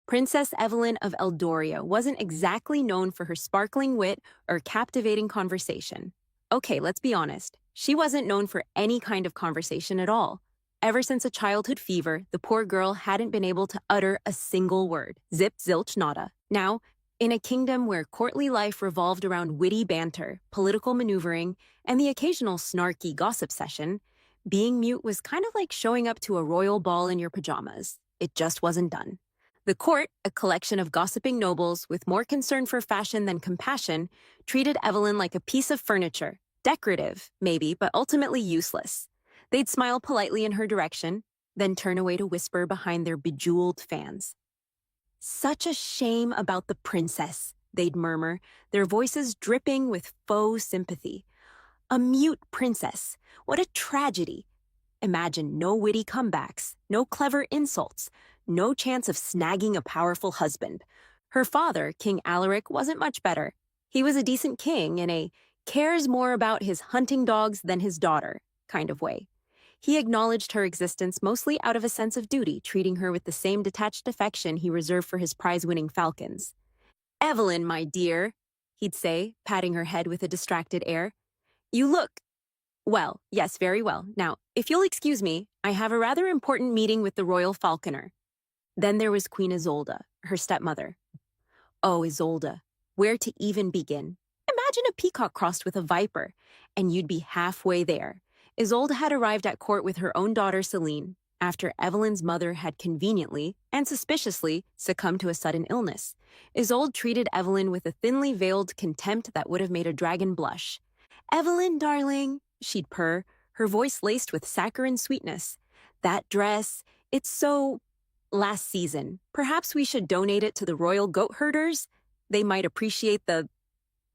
Princess Evelyn of Eldoria wasn't exactly known for her sparkling wit or captivating conversation. Okay, let's be honest. She wasn't known for any kind of conversation at all. Ever since a childhood fever, the poor girl hadn't been able to utter a single word. Zip, zilch, nada. Now, in a kingdom where courtly life revolved around witty banter, political maneuvering, and the occasional snarky gossip session, being mute was kind of like showing up to a royal ball in your pajamas. It just wasn't done. The court, a collection of gossiping nobles with more concern for fashion than compassion, treated Evelyn like a piece of furniture. Decorative, maybe, but ultimately useless. They'd smile politely in her direction, then turn away to whisper behind their bejeweled fans. Such a shame about the princess, they'd murmur, their voices dripping with faux sympathy. A mute princess. What a tragedy. Imagine no witty comebacks, no clever insults, no chance of snagging a powerful husband. Her father, King Alaric, wasn't much better. He was a decent king in a cares more about his hunting dogs than his daughter kind of way. He acknowledged her existence mostly out of a sense of duty, treating her with the same detached affection he reserved for his prize-winning falcons. "Evelyn, my dear," he'd say, patting her head with a distracted air. "You look well, yes, very well. Now, if you'll excuse me, I have a rather important meeting with the royal falconer." Then there was Queen Isolde, her stepmother. Oh, Isolde, where to even begin? Imagine a peacock crossed with a viper, and you'd be halfway there. Isolde had arrived at court with her own daughter Celine, after Evelyn's mother had conveniently and suspiciously succumbed to a sudden illness. Isolde treated Evelyn with a thinly veiled contempt that would have made a dragon blush. "Evelyn, darling," she'd purr, her voice laced with saccharine sweetness. "That dress, it's so last season. Perhaps we should donate it to the royal goat herders? They might appreciate the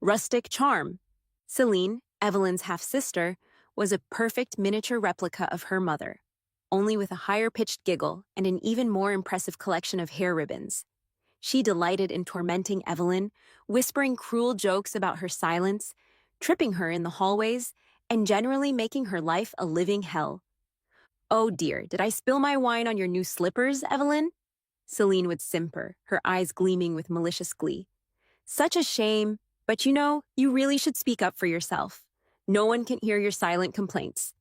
rustic charm." Celine, Evelyn's half-sister, was a perfect miniature replica of her mother, only with a higher-pitched giggle and an even more impressive collection of hair ribbons. She delighted in tormenting Evelyn, whispering cruel jokes about her silence, tripping her in the hallways, and generally making her life a living hell. "Oh dear, did I spill my wine on your new slippers, Evelyn?" Celine would simper, her eyes gleaming with malicious glee. "Such a shame, but you really should speak up for yourself. No one can hear your silent complaints."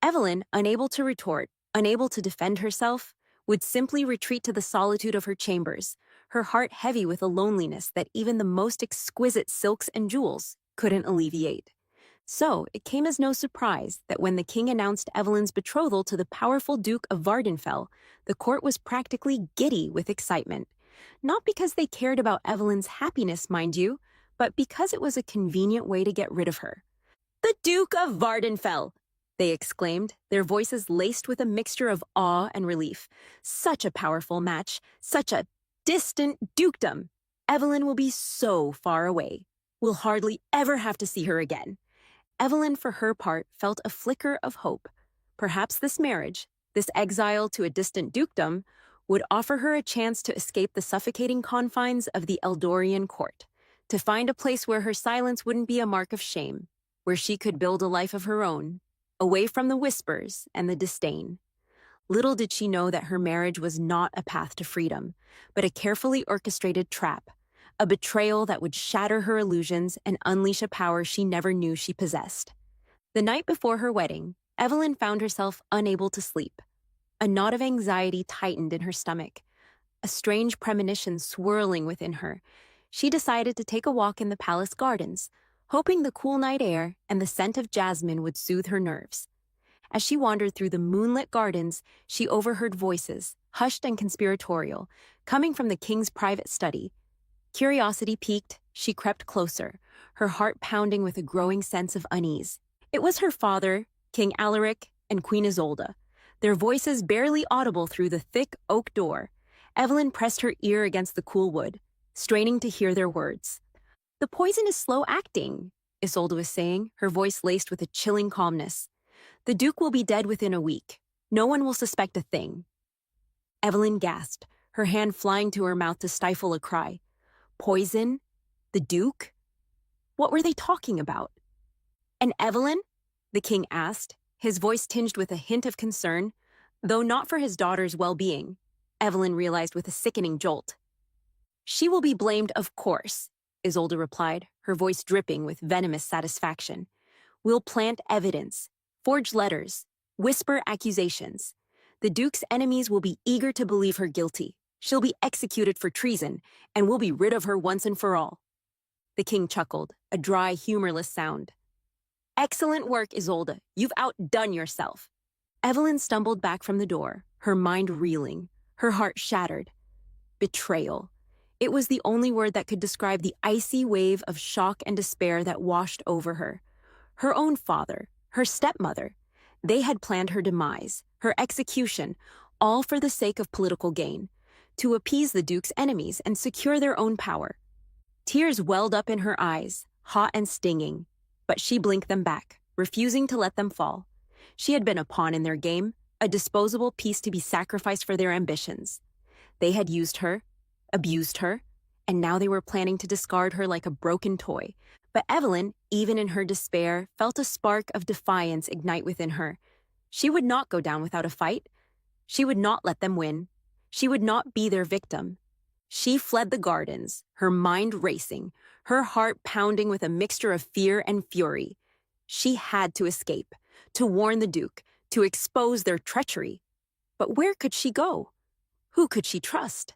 Evelyn, unable to retort, unable to defend herself, would simply retreat to the solitude of her chambers, her heart heavy with a loneliness that even the most exquisite silks and jewels couldn't alleviate. So it came as no surprise that when the king announced Evelyn's betrothal to the powerful Duke of Vardenfell, the court was practically giddy with excitement. Not because they cared about Evelyn's happiness, mind you, but because it was a convenient way to get rid of her. "The Duke of Vardenfell!" they exclaimed, their voices laced with a mixture of awe and relief. "Such a powerful match, such a distant dukedom. Evelyn will be so far away. We'll hardly ever have to see her again." Evelyn, for her part, felt a flicker of hope. Perhaps this marriage, this exile to a distant dukedom, would offer her a chance to escape the suffocating confines of the Eldorian court, to find a place where her silence wouldn't be a mark of shame, where she could build a life of her own, away from the whispers and the disdain. Little did she know that her marriage was not a path to freedom, but a carefully orchestrated trap, a betrayal that would shatter her illusions and unleash a power she never knew she possessed. The night before her wedding, Evelyn found herself unable to sleep. A knot of anxiety tightened in her stomach, a strange premonition swirling within her. She decided to take a walk in the palace gardens, hoping the cool night air and the scent of jasmine would soothe her nerves. As she wandered through the moonlit gardens, she overheard voices, hushed and conspiratorial, coming from the king's private study. Curiosity piqued, she crept closer, her heart pounding with a growing sense of unease. It was her father, King Alaric, and Queen Isolde, their voices barely audible through the thick oak door. Evelyn pressed her ear against the cool wood, straining to hear their words. "The poison is slow-acting," Isolde was saying, her voice laced with a chilling calmness. "The Duke will be dead within a week. No one will suspect a thing." Evelyn gasped, her hand flying to her mouth to stifle a cry. Poison? The Duke? What were they talking about? "And Evelyn?" the king asked, his voice tinged with a hint of concern, though not for his daughter's well-being. Evelyn realized with a sickening jolt. She will be blamed, of course, Isolde replied, her voice dripping with venomous satisfaction. We'll plant evidence, forge letters, whisper accusations. The Duke's enemies will be eager to believe her guilty. She'll be executed for treason, and we'll be rid of her once and for all. The king chuckled, a dry, humorless sound. Excellent work, Isolde. You've outdone yourself. Evelyn stumbled back from the door, her mind reeling, her heart shattered. Betrayal. It was the only word that could describe the icy wave of shock and despair that washed over her. Her own father, her stepmother, they had planned her demise, her execution, all for the sake of political gain, to appease the Duke's enemies and secure their own power. Tears welled up in her eyes, hot and stinging, but she blinked them back, refusing to let them fall. She had been a pawn in their game, a disposable piece to be sacrificed for their ambitions. They had used her, abused her, and now they were planning to discard her like a broken toy. But Evelyn, even in her despair, felt a spark of defiance ignite within her. She would not go down without a fight. She would not let them win. She would not be their victim. She fled the gardens, her mind racing, her heart pounding with a mixture of fear and fury. She had to escape, to warn the Duke, to expose their treachery. But where could she go? Who could she trust?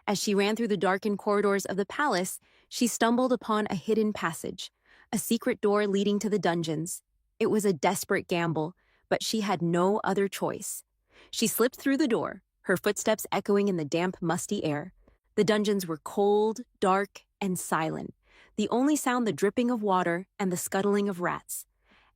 As she ran through the darkened corridors of the palace, she stumbled upon a hidden passage, a secret door leading to the dungeons. It was a desperate gamble, but she had no other choice. She slipped through the door, her footsteps echoing in the damp, musty air. The dungeons were cold, dark, and silent, the only sound the dripping of water and the scuttling of rats.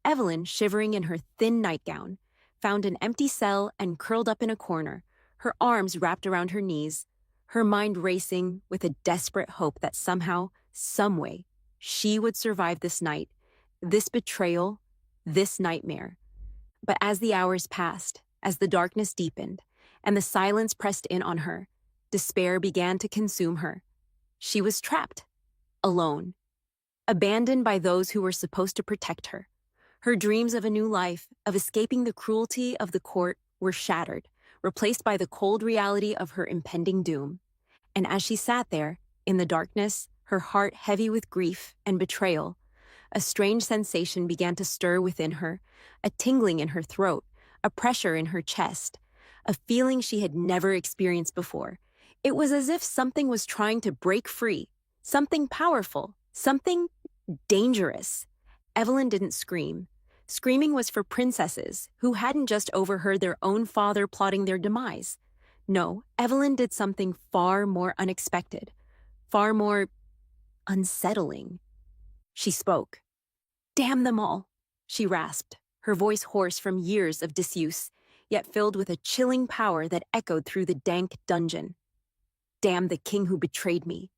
Evelyn, shivering in her thin nightgown, found an empty cell and curled up in a corner, her arms wrapped around her knees, her mind racing with a desperate hope that somehow, someway, she would survive this night, this betrayal, this nightmare. But as the hours passed, as the darkness deepened, and the silence pressed in on her, despair began to consume her. She was trapped, alone, abandoned by those who were supposed to protect her. Her dreams of a new life, of escaping the cruelty of the court, were shattered, replaced by the cold reality of her impending doom. And as she sat there, in the darkness, her heart heavy with grief and betrayal, a strange sensation began to stir within her, a tingling in her throat, a pressure in her chest, a feeling she had never experienced before. It was as if something was trying to break free, something powerful, something dangerous. Evelyn didn't scream. Screaming was for princesses who hadn't just overheard their own father plotting their demise. No, Evelyn did something far more unexpected, far more unsettling. She spoke. "Damn them all," she rasped, her voice hoarse from years of disuse, yet filled with a chilling power that echoed through the dank dungeon. "Damn the king who betrayed me.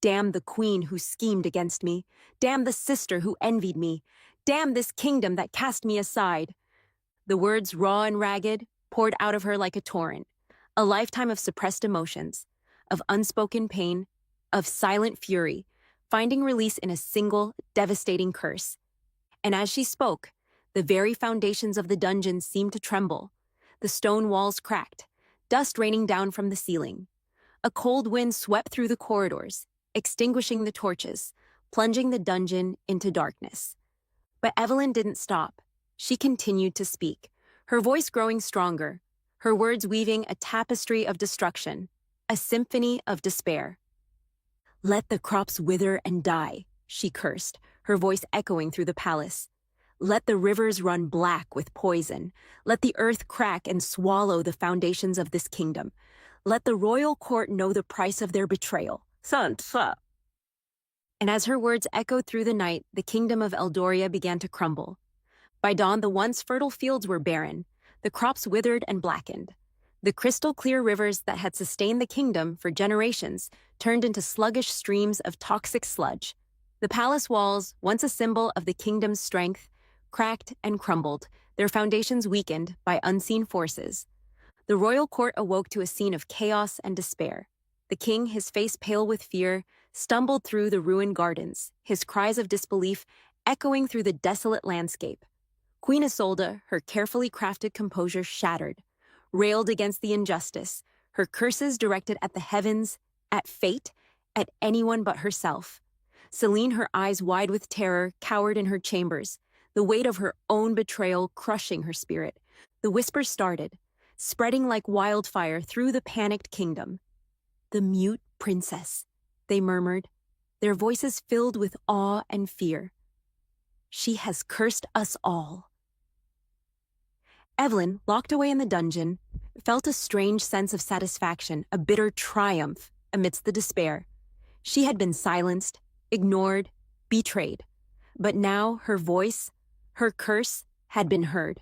Damn the queen who schemed against me. Damn the sister who envied me. Damn this kingdom that cast me aside." The words, raw and ragged, poured out of her like a torrent, a lifetime of suppressed emotions, of unspoken pain, of silent fury, finding release in a single, devastating curse. And as she spoke, the very foundations of the dungeon seemed to tremble. The stone walls cracked, dust raining down from the ceiling. A cold wind swept through the corridors, extinguishing the torches, plunging the dungeon into darkness. But Evelyn didn't stop. She continued to speak, her voice growing stronger, her words weaving a tapestry of destruction, a symphony of despair. "Let the crops wither and die," she cursed, her voice echoing through the palace. "Let the rivers run black with poison. Let the earth crack and swallow the foundations of this kingdom. Let the royal court know the price of their betrayal." And as her words echoed through the night, the kingdom of Eldoria began to crumble. By dawn, the once fertile fields were barren, the crops withered and blackened. The crystal-clear rivers that had sustained the kingdom for generations turned into sluggish streams of toxic sludge. The palace walls, once a symbol of the kingdom's strength, cracked and crumbled, their foundations weakened by unseen forces. The royal court awoke to a scene of chaos and despair. The king, his face pale with fear, stumbled through the ruined gardens, his cries of disbelief echoing through the desolate landscape. Queen Isolde, her carefully crafted composure shattered, railed against the injustice, her curses directed at the heavens, at fate, at anyone but herself. Celine, her eyes wide with terror, cowered in her chambers, the weight of her own betrayal crushing her spirit. The whispers started, spreading like wildfire through the panicked kingdom. "The mute princess," they murmured, their voices filled with awe and fear. "She has cursed us all." Evelyn, locked away in the dungeon, felt a strange sense of satisfaction, a bitter triumph amidst the despair. She had been silenced, ignored, betrayed. But now her voice, her curse, had been heard.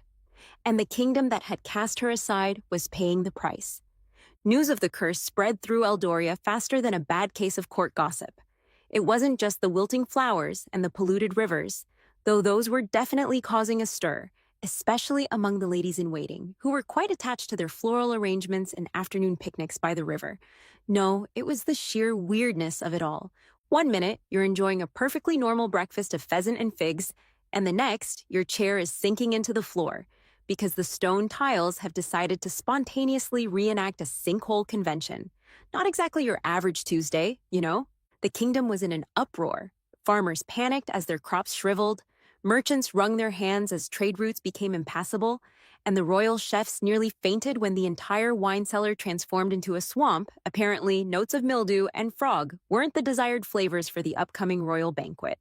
And the kingdom that had cast her aside was paying the price. News of the curse spread through Eldoria faster than a bad case of court gossip. It wasn't just the wilting flowers and the polluted rivers, though those were definitely causing a stir, especially among the ladies-in-waiting, who were quite attached to their floral arrangements and afternoon picnics by the river. No, it was the sheer weirdness of it all. One minute, you're enjoying a perfectly normal breakfast of pheasant and figs, and the next, your chair is sinking into the floor, because the stone tiles have decided to spontaneously reenact a sinkhole convention. Not exactly your average Tuesday, you know? The kingdom was in an uproar. Farmers panicked as their crops shriveled, merchants wrung their hands as trade routes became impassable, and the royal chefs nearly fainted when the entire wine cellar transformed into a swamp. Apparently, notes of mildew and frog weren't the desired flavors for the upcoming royal banquet.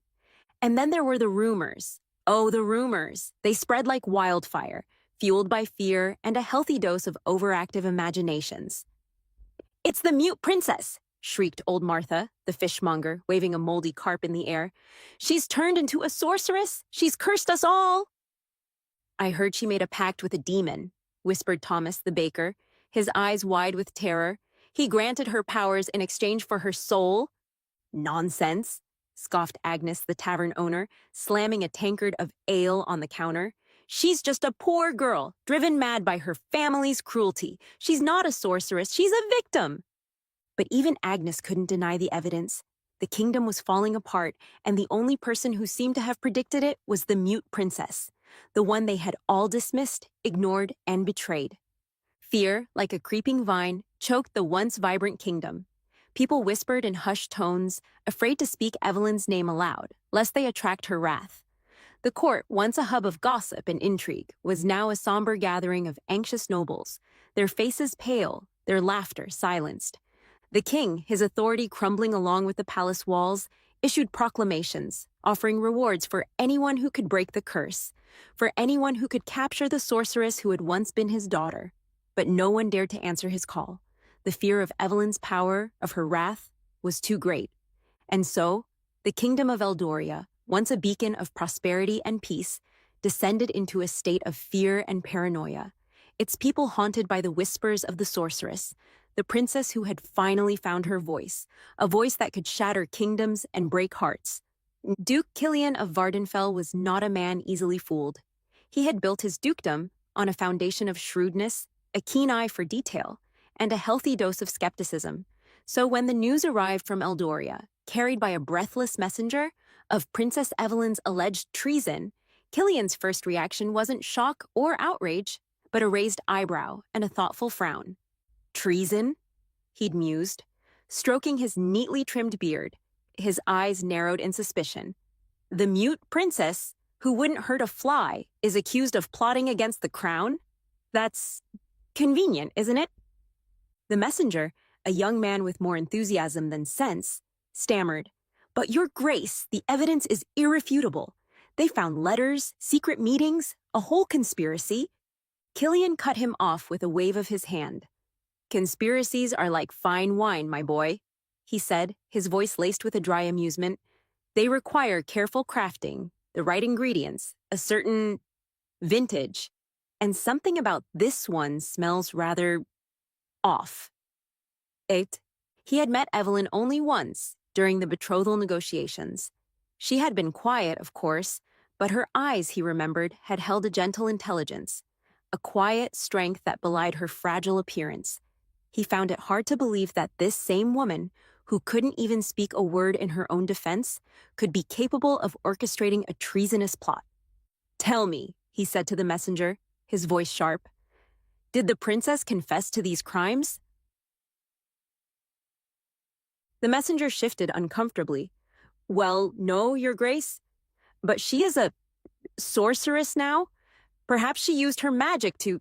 And then there were the rumors. Oh, the rumors. They spread like wildfire, fueled by fear and a healthy dose of overactive imaginations. "It's the mute princess!" shrieked old Martha, the fishmonger, waving a moldy carp in the air. "She's turned into a sorceress! She's cursed us all!" "I heard she made a pact with a demon," whispered Thomas, the baker, his eyes wide with terror. "He granted her powers in exchange for her soul." "Nonsense," scoffed Agnes, the tavern owner, slamming a tankard of ale on the counter. "She's just a poor girl, driven mad by her family's cruelty. She's not a sorceress, she's a victim." But even Agnes couldn't deny the evidence. The kingdom was falling apart, and the only person who seemed to have predicted it was the mute princess, the one they had all dismissed, ignored, and betrayed. Fear, like a creeping vine, choked the once vibrant kingdom. People whispered in hushed tones, afraid to speak Evelyn's name aloud, lest they attract her wrath. The court, once a hub of gossip and intrigue, was now a somber gathering of anxious nobles, their faces pale, their laughter silenced. The king, his authority crumbling along with the palace walls, issued proclamations, offering rewards for anyone who could break the curse, for anyone who could capture the sorceress who had once been his daughter. But no one dared to answer his call. The fear of Evelyn's power, of her wrath, was too great. And so, the kingdom of Eldoria, once a beacon of prosperity and peace, descended into a state of fear and paranoia, its people haunted by the whispers of the sorceress, the princess who had finally found her voice, a voice that could shatter kingdoms and break hearts. Duke Kilian of Vardenfell was not a man easily fooled. He had built his dukedom on a foundation of shrewdness, a keen eye for detail, and a healthy dose of skepticism. So when the news arrived from Eldoria, carried by a breathless messenger, of Princess Evelyn's alleged treason, Kilian's first reaction wasn't shock or outrage, but a raised eyebrow and a thoughtful frown. "Treason?" he'd mused, stroking his neatly trimmed beard, his eyes narrowed in suspicion. "The mute princess, who wouldn't hurt a fly, is accused of plotting against the crown? That's convenient, isn't it?" The messenger, a young man with more enthusiasm than sense, stammered, "But your grace, the evidence is irrefutable. They found letters, secret meetings, a whole conspiracy." Kilian cut him off with a wave of his hand. "Conspiracies are like fine wine, my boy," he said, his voice laced with a dry amusement. "They require careful crafting, the right ingredients, a certain vintage, and something about this one smells rather off." He had met Evelyn only once, during the betrothal negotiations. She had been quiet, of course, but her eyes, he remembered, had held a gentle intelligence, a quiet strength that belied her fragile appearance. He found it hard to believe that this same woman, who couldn't even speak a word in her own defense, could be capable of orchestrating a treasonous plot. "Tell me," he said to the messenger, his voice sharp, "did the princess confess to these crimes?" The messenger shifted uncomfortably. Well, no, Your Grace, but she is a sorceress now? Perhaps she used her magic to...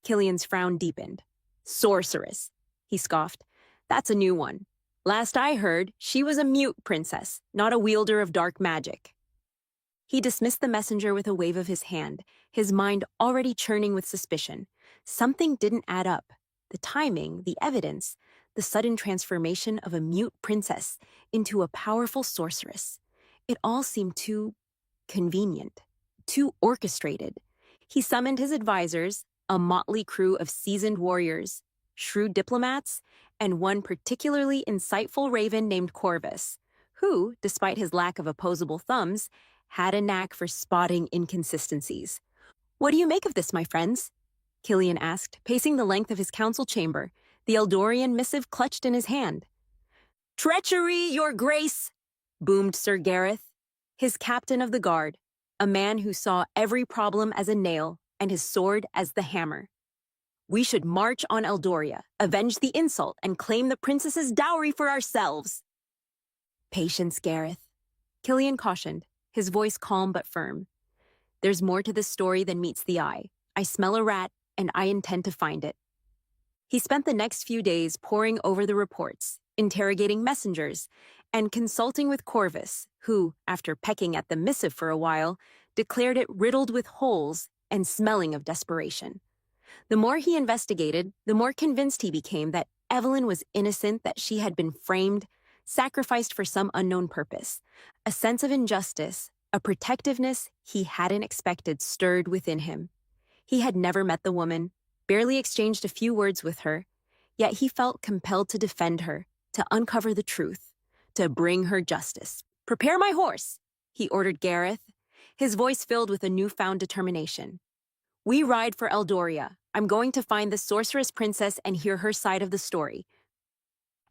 Killian's frown deepened. Sorceress, he scoffed. That's a new one. Last I heard, she was a mute princess, not a wielder of dark magic. He dismissed the messenger with a wave of his hand, his mind already churning with suspicion. Something didn't add up. The timing, the evidence, the sudden transformation of a mute princess into a powerful sorceress. It all seemed too convenient, too orchestrated. He summoned his advisors, a motley crew of seasoned warriors, shrewd diplomats, and one particularly insightful raven named Corvus, who, despite his lack of opposable thumbs, had a knack for spotting inconsistencies. What do you make of this, my friends? Killian asked, pacing the length of his council chamber, the Eldorian missive clutched in his hand. Treachery, Your Grace! Boomed Sir Gareth, his captain of the guard, a man who saw every problem as a nail and his sword as the hammer. We should march on Eldoria, avenge the insult, and claim the princess's dowry for ourselves. Patience, Gareth, Killian cautioned, his voice calm but firm. There's more to this story than meets the eye. I smell a rat, and I intend to find it. He spent the next few days poring over the reports, interrogating messengers, and consulting with Corvus, who, after pecking at the missive for a while, declared it riddled with holes and smelling of desperation. The more he investigated, the more convinced he became that Evelyn was innocent, that she had been framed, sacrificed for some unknown purpose. A sense of injustice, a protectiveness he hadn't expected stirred within him. He had never met the woman, barely exchanged a few words with her, yet he felt compelled to defend her, to uncover the truth, to bring her justice. Prepare my horse, he ordered Gareth, his voice filled with a newfound determination. We ride for Eldoria. I'm going to find the sorceress princess and hear her side of the story.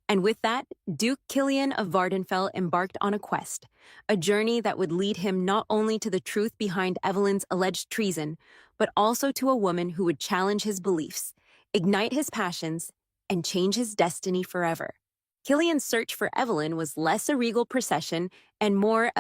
And with that, Duke Killian of Vardenfell embarked on a quest, a journey that would lead him not only to the truth behind Evelyn's alleged treason, but also to a woman who would challenge his beliefs, ignite his passions, and change his destiny forever. Killian's search for Evelyn was less a regal procession and more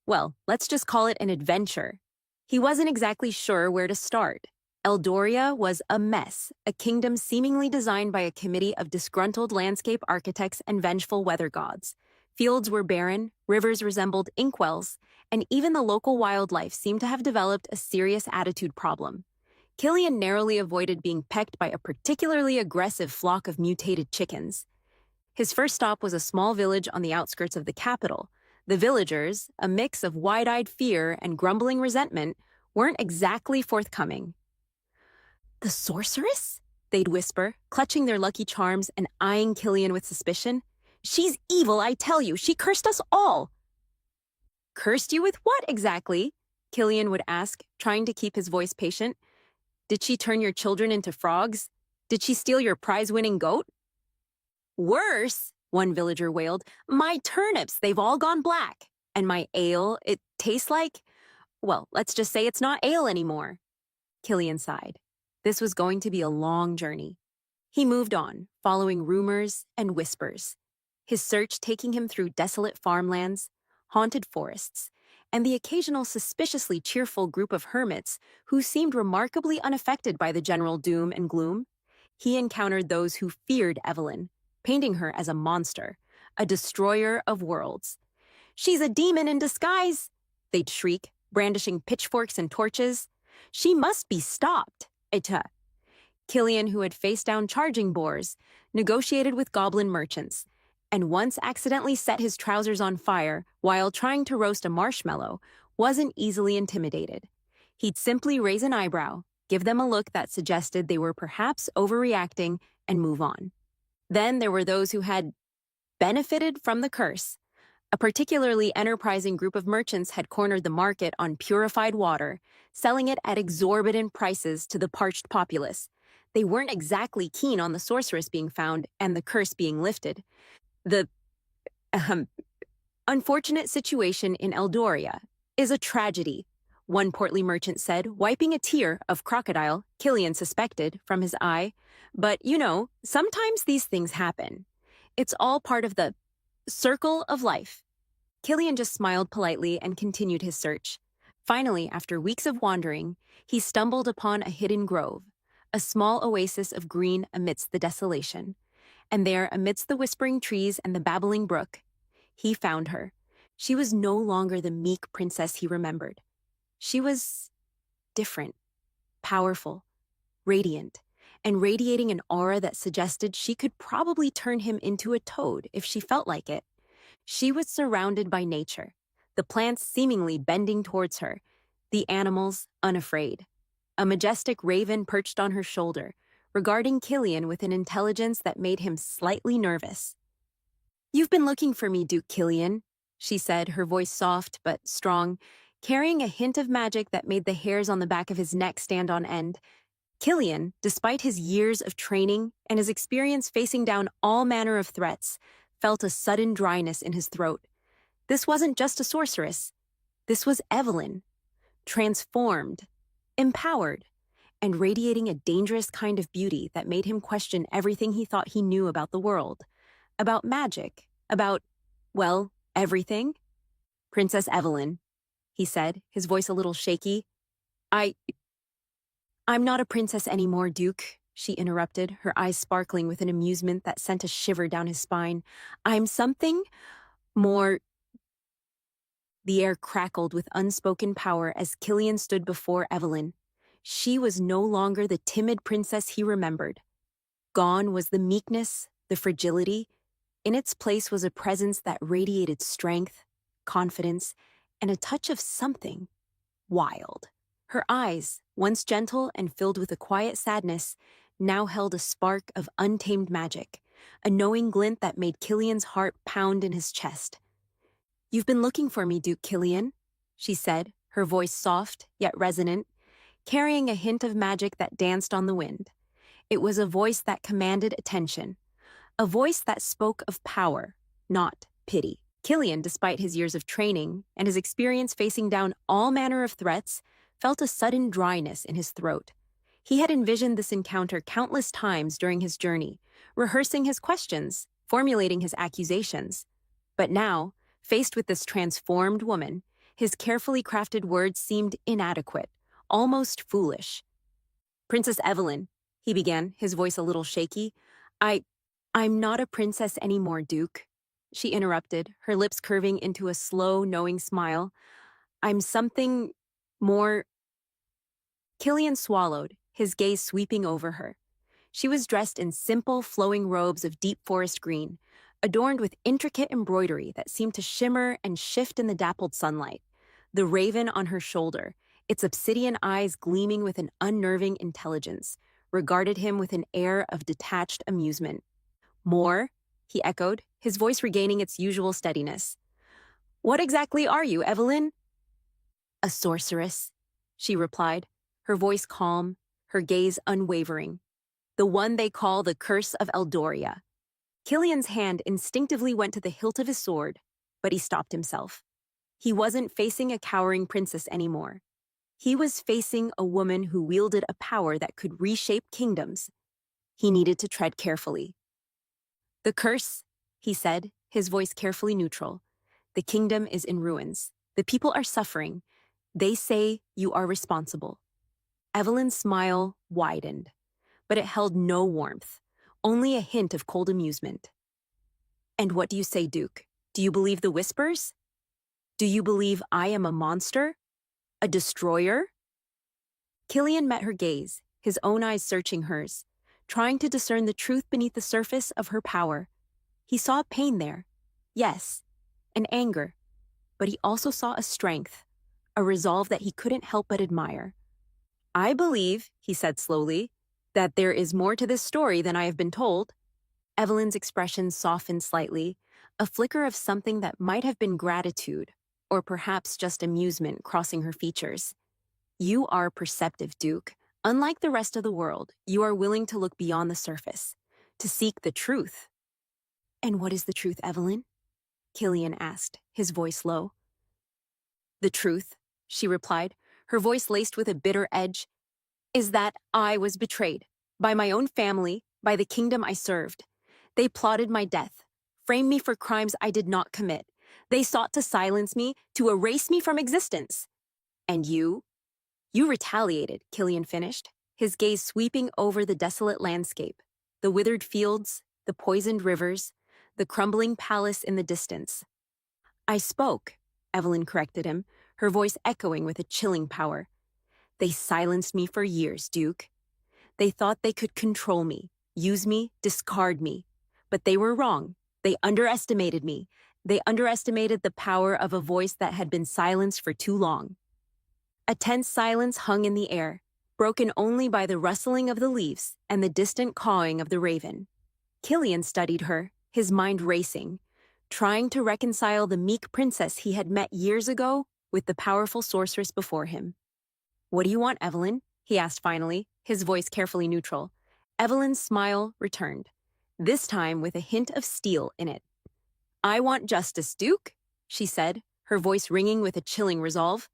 well, let's just call it an adventure. He wasn't exactly sure where to start. Eldoria was a mess, a kingdom seemingly designed by a committee of disgruntled landscape architects and vengeful weather gods. Fields were barren, rivers resembled inkwells, and even the local wildlife seemed to have developed a serious attitude problem. Killian narrowly avoided being pecked by a particularly aggressive flock of mutated chickens. His first stop was a small village on the outskirts of the capital. The villagers, a mix of wide-eyed fear and grumbling resentment, weren't exactly forthcoming. The sorceress? They'd whisper, clutching their lucky charms and eyeing Killian with suspicion. She's evil, I tell you. She cursed us all. Cursed you with what exactly? Killian would ask, trying to keep his voice patient. Did she turn your children into frogs? Did she steal your prize-winning goat? Worse, one villager wailed. My turnips, they've all gone black. And my ale, it tastes like... Well, let's just say it's not ale anymore. Killian sighed. This was going to be a long journey. He moved on, following rumors and whispers, his search taking him through desolate farmlands, haunted forests, and the occasional suspiciously cheerful group of hermits who seemed remarkably unaffected by the general doom and gloom. He encountered those who feared Evelyn, painting her as a monster, a destroyer of worlds. She's a demon in disguise, they'd shriek, brandishing pitchforks and torches. She must be stopped. Killian, who had faced down charging boars, negotiated with goblin merchants, and once accidentally set his trousers on fire while trying to roast a marshmallow, wasn't easily intimidated. He'd simply raise an eyebrow, give them a look that suggested they were perhaps overreacting, and move on. Then there were those who had benefited from the curse. A particularly enterprising group of merchants had cornered the market on purified water, selling it at exorbitant prices to the parched populace. They weren't exactly keen on the sorceress being found and the curse being lifted. The unfortunate situation in Eldoria is a tragedy, one portly merchant said, wiping a tear of crocodile, Killian suspected, from his eye. But, sometimes these things happen. It's all part of the circle of life. Killian just smiled politely and continued his search. Finally, after weeks of wandering, he stumbled upon a hidden grove, a small oasis of green amidst the desolation. And there, amidst the whispering trees and the babbling brook, he found her. She was no longer the meek princess he remembered. She was different, powerful, radiant, and radiating an aura that suggested she could probably turn him into a toad if she felt like it. She was surrounded by nature, the plants seemingly bending towards her, the animals unafraid. A majestic raven perched on her shoulder, regarding Killian with an intelligence that made him slightly nervous. "You've been looking for me, Duke Killian," she said, her voice soft but strong, carrying a hint of magic that made the hairs on the back of his neck stand on end. Killian, despite his years of training and his experience facing down all manner of threats, felt a sudden dryness in his throat. This wasn't just a sorceress. This was Evelyn, transformed, empowered, and radiating a dangerous kind of beauty that made him question everything he thought he knew about the world, about magic, about, well, everything. "Princess Evelyn," he said, his voice a little shaky. I'm not a princess anymore, Duke," she interrupted, her eyes sparkling with an amusement that sent a shiver down his spine. "I'm something more." The air crackled with unspoken power as Killian stood before Evelyn. She was no longer the timid princess he remembered. Gone was the meekness, the fragility. In its place was a presence that radiated strength, confidence, and a touch of something wild. Her eyes, once gentle and filled with a quiet sadness, now held a spark of untamed magic, a knowing glint that made Killian's heart pound in his chest. "You've been looking for me, Duke Killian," she said, her voice soft yet resonant, carrying a hint of magic that danced on the wind. It was a voice that commanded attention, a voice that spoke of power, not pity. Killian, despite his years of training and his experience facing down all manner of threats, felt a sudden dryness in his throat. He had envisioned this encounter countless times during his journey, rehearsing his questions, formulating his accusations. But now, faced with this transformed woman, his carefully crafted words seemed inadequate, almost foolish. "Princess Evelyn," he began, his voice a little shaky. I'm not a princess anymore, Duke," she interrupted, her lips curving into a slow, knowing smile. "I'm something more." Killian swallowed, his gaze sweeping over her. She was dressed in simple, flowing robes of deep forest green, adorned with intricate embroidery that seemed to shimmer and shift in the dappled sunlight. The raven on her shoulder, its obsidian eyes gleaming with an unnerving intelligence, regarded him with an air of detached amusement. "More?" he echoed, his voice regaining its usual steadiness. "What exactly are you, Evelyn?" "A sorceress," she replied, her voice calm, her gaze unwavering. "The one they call the Curse of Eldoria." Killian's hand instinctively went to the hilt of his sword, but he stopped himself. He wasn't facing a cowering princess anymore. He was facing a woman who wielded a power that could reshape kingdoms. He needed to tread carefully. "The curse," he said, his voice carefully neutral. "The kingdom is in ruins. The people are suffering. They say you are responsible." Evelyn's smile widened, but it held no warmth, only a hint of cold amusement. "And what do you say, Duke? Do you believe the whispers? Do you believe I am a monster? A destroyer?" Killian met her gaze, his own eyes searching hers, trying to discern the truth beneath the surface of her power. He saw pain there, yes, and anger, but he also saw a strength, a resolve that he couldn't help but admire. "I believe," he said slowly, "that there is more to this story than I have been told." Evelyn's expression softened slightly, a flicker of something that might have been gratitude, or perhaps just amusement crossing her features. "You are perceptive, Duke. Unlike the rest of the world, you are willing to look beyond the surface, to seek the truth." "And what is the truth, Evelyn?" Killian asked, his voice low. "The truth," she replied, her voice laced with a bitter edge, "is that I was betrayed by my own family, by the kingdom I served. They plotted my death, framed me for crimes I did not commit. They sought to silence me, to erase me from existence. And you? You retaliated, Killian finished, his gaze sweeping over the desolate landscape, the withered fields, the poisoned rivers, the crumbling palace in the distance. I spoke, Evelyn corrected him, her voice echoing with a chilling power. They silenced me for years, Duke. They thought they could control me, use me, discard me. But they were wrong. They underestimated me. They underestimated the power of a voice that had been silenced for too long. A tense silence hung in the air, broken only by the rustling of the leaves and the distant cawing of the raven. Killian studied her, his mind racing, trying to reconcile the meek princess he had met years ago with the powerful sorceress before him. "What do you want, Evelyn?" he asked finally, his voice carefully neutral. Evelyn's smile returned, this time with a hint of steel in it. "I want justice, Duke," she said, her voice ringing with a chilling resolve.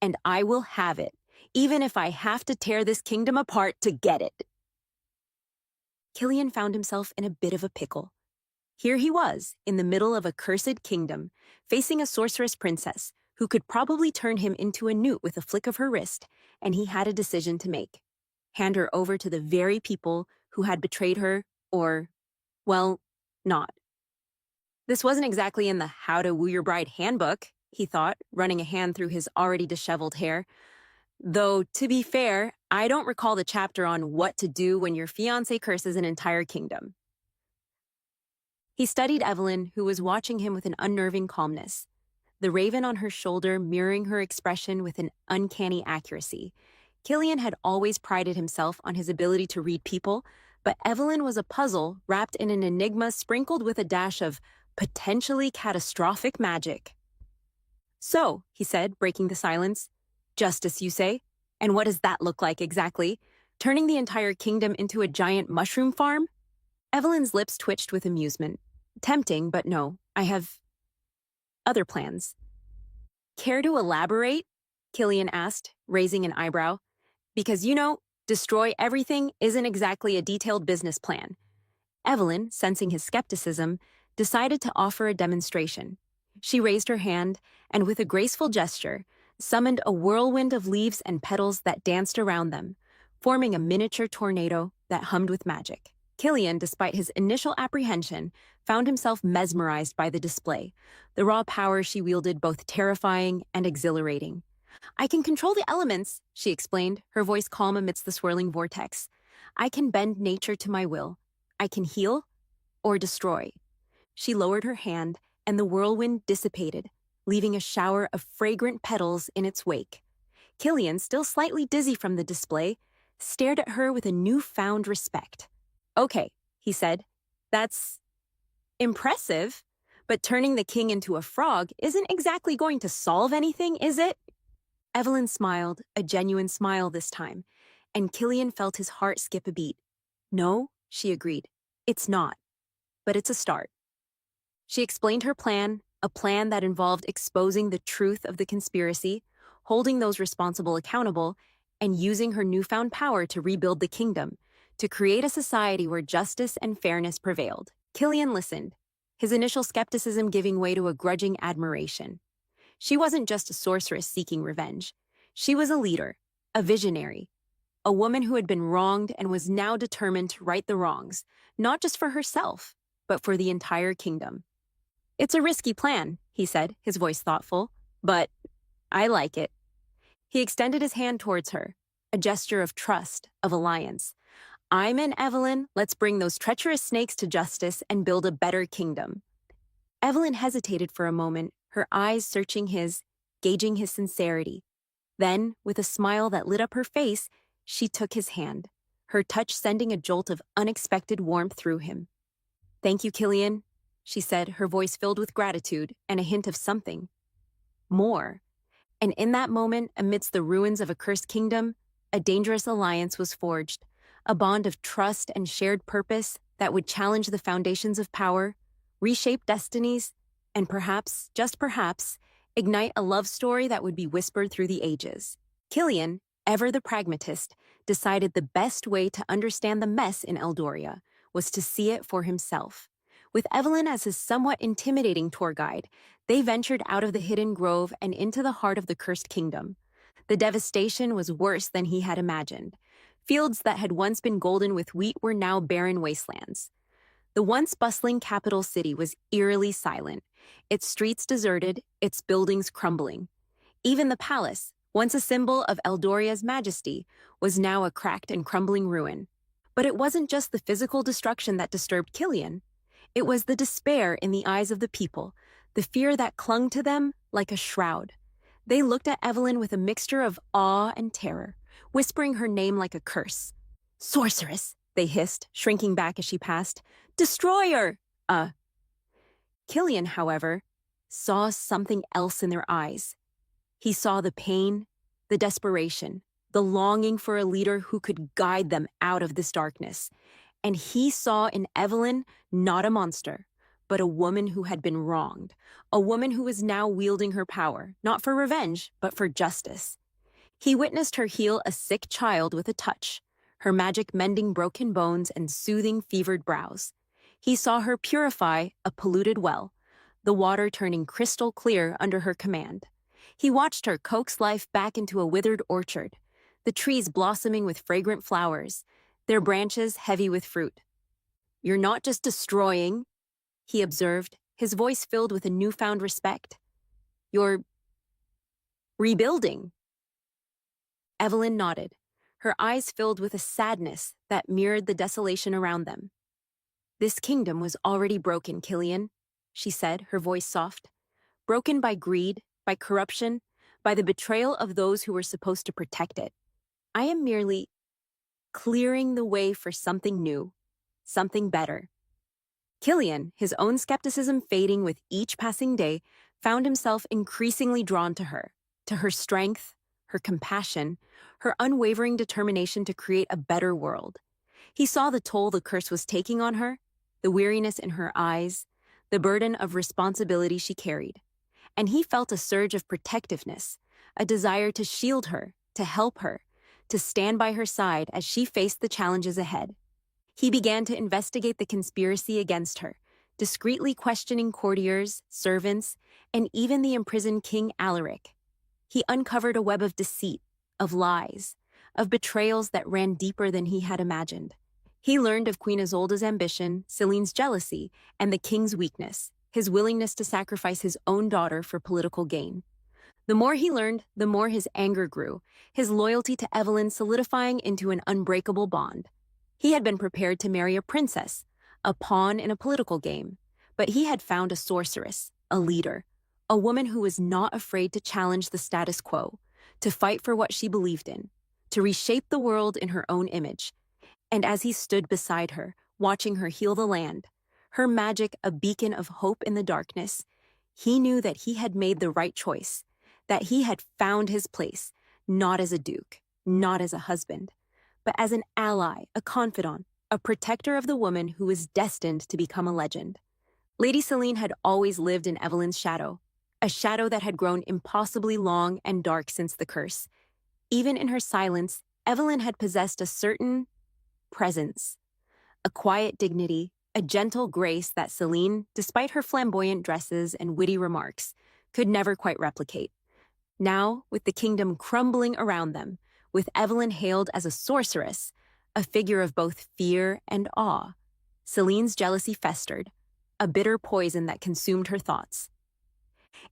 "And I will have it, even if I have to tear this kingdom apart to get it." Killian found himself in a bit of a pickle. Here he was, in the middle of a cursed kingdom, facing a sorceress princess who could probably turn him into a newt with a flick of her wrist, and he had a decision to make. Hand her over to the very people who had betrayed her, or, well, not. This wasn't exactly in the How to Woo Your Bride handbook, he thought, running a hand through his already disheveled hair. Though, to be fair, I don't recall the chapter on what to do when your fiancé curses an entire kingdom. He studied Evelyn, who was watching him with an unnerving calmness, the raven on her shoulder mirroring her expression with an uncanny accuracy. Killian had always prided himself on his ability to read people, but Evelyn was a puzzle wrapped in an enigma sprinkled with a dash of potentially catastrophic magic. "So," he said, breaking the silence, "justice, you say? And what does that look like exactly? Turning the entire kingdom into a giant mushroom farm?" Evelyn's lips twitched with amusement. "Tempting, but no, I have other plans." "Care to elaborate?" Killian asked, raising an eyebrow. "Because, destroy everything isn't exactly a detailed business plan." Evelyn, sensing his skepticism, decided to offer a demonstration. She raised her hand and, with a graceful gesture, summoned a whirlwind of leaves and petals that danced around them, forming a miniature tornado that hummed with magic. Killian, despite his initial apprehension, found himself mesmerized by the display, the raw power she wielded both terrifying and exhilarating. "I can control the elements," she explained, her voice calm amidst the swirling vortex. "I can bend nature to my will. I can heal or destroy." She lowered her hand, and the whirlwind dissipated, leaving a shower of fragrant petals in its wake. Killian, still slightly dizzy from the display, stared at her with a newfound respect. "Okay," he said, "that's impressive, but turning the king into a frog isn't exactly going to solve anything, is it?" Evelyn smiled, a genuine smile this time, and Killian felt his heart skip a beat. "No," she agreed, "it's not, but it's a start." She explained her plan, a plan that involved exposing the truth of the conspiracy, holding those responsible accountable, and using her newfound power to rebuild the kingdom, to create a society where justice and fairness prevailed. Killian listened, his initial skepticism giving way to a grudging admiration. She wasn't just a sorceress seeking revenge. She was a leader, a visionary, a woman who had been wronged and was now determined to right the wrongs, not just for herself, but for the entire kingdom. "It's a risky plan," he said, his voice thoughtful, "but I like it." He extended his hand towards her, a gesture of trust, of alliance. "I'm in, Evelyn. Let's bring those treacherous snakes to justice and build a better kingdom." Evelyn hesitated for a moment, her eyes searching his, gauging his sincerity. Then, with a smile that lit up her face, she took his hand, her touch sending a jolt of unexpected warmth through him. "Thank you, Killian," she said, her voice filled with gratitude and a hint of something more. And in that moment, amidst the ruins of a cursed kingdom, a dangerous alliance was forged, a bond of trust and shared purpose that would challenge the foundations of power, reshape destinies, and perhaps, just perhaps, ignite a love story that would be whispered through the ages. Killian, ever the pragmatist, decided the best way to understand the mess in Eldoria was to see it for himself. With Evelyn as his somewhat intimidating tour guide, they ventured out of the hidden grove and into the heart of the cursed kingdom. The devastation was worse than he had imagined. Fields that had once been golden with wheat were now barren wastelands. The once bustling capital city was eerily silent, its streets deserted, its buildings crumbling. Even the palace, once a symbol of Eldoria's majesty, was now a cracked and crumbling ruin. But it wasn't just the physical destruction that disturbed Killian. It was the despair in the eyes of the people, the fear that clung to them like a shroud. They looked at Evelyn with a mixture of awe and terror, whispering her name like a curse. "Sorceress," they hissed, shrinking back as she passed. "Destroyer!" Killian, however, saw something else in their eyes. He saw the pain, the desperation, the longing for a leader who could guide them out of this darkness. And he saw in Evelyn not a monster, but a woman who had been wronged, a woman who was now wielding her power, not for revenge, but for justice. He witnessed her heal a sick child with a touch, her magic mending broken bones and soothing fevered brows. He saw her purify a polluted well, the water turning crystal clear under her command. He watched her coax life back into a withered orchard, the trees blossoming with fragrant flowers, their branches heavy with fruit. "You're not just destroying," he observed, his voice filled with a newfound respect. "You're rebuilding." Evelyn nodded, her eyes filled with a sadness that mirrored the desolation around them. "This kingdom was already broken, Killian," she said, her voice soft. "Broken by greed, by corruption, by the betrayal of those who were supposed to protect it. I am merely clearing the way for something new, something better." Killian, his own skepticism fading with each passing day, found himself increasingly drawn to her strength, her compassion, her unwavering determination to create a better world. He saw the toll the curse was taking on her, the weariness in her eyes, the burden of responsibility she carried. And he felt a surge of protectiveness, a desire to shield her, to help her, to stand by her side as she faced the challenges ahead. He began to investigate the conspiracy against her, discreetly questioning courtiers, servants, and even the imprisoned King Alaric. He uncovered a web of deceit, of lies, of betrayals that ran deeper than he had imagined. He learned of Queen Isolda's ambition, Celine's jealousy, and the king's weakness, his willingness to sacrifice his own daughter for political gain. The more he learned, the more his anger grew, his loyalty to Evelyn solidifying into an unbreakable bond. He had been prepared to marry a princess, a pawn in a political game, but he had found a sorceress, a leader, a woman who was not afraid to challenge the status quo, to fight for what she believed in, to reshape the world in her own image. And as he stood beside her, watching her heal the land, her magic a beacon of hope in the darkness, he knew that he had made the right choice, that he had found his place, not as a duke, not as a husband, but as an ally, a confidant, a protector of the woman who was destined to become a legend. Lady Celine had always lived in Evelyn's shadow, a shadow that had grown impossibly long and dark since the curse. Even in her silence, Evelyn had possessed a certain presence, a quiet dignity, a gentle grace that Celine, despite her flamboyant dresses and witty remarks, could never quite replicate. Now, with the kingdom crumbling around them, with Evelyn hailed as a sorceress, a figure of both fear and awe, Celine's jealousy festered, a bitter poison that consumed her thoughts.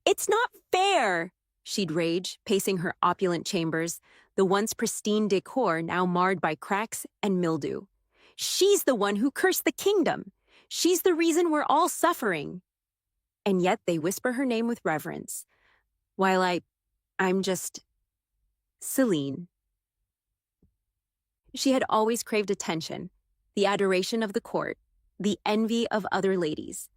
"It's not fair!" she'd rage, pacing her opulent chambers, the once pristine decor now marred by cracks and mildew. "She's the one who cursed the kingdom. She's the reason we're all suffering." And yet they whisper her name with reverence, while I'm just Celine. She had always craved attention, the adoration of the court, the envy of other ladies.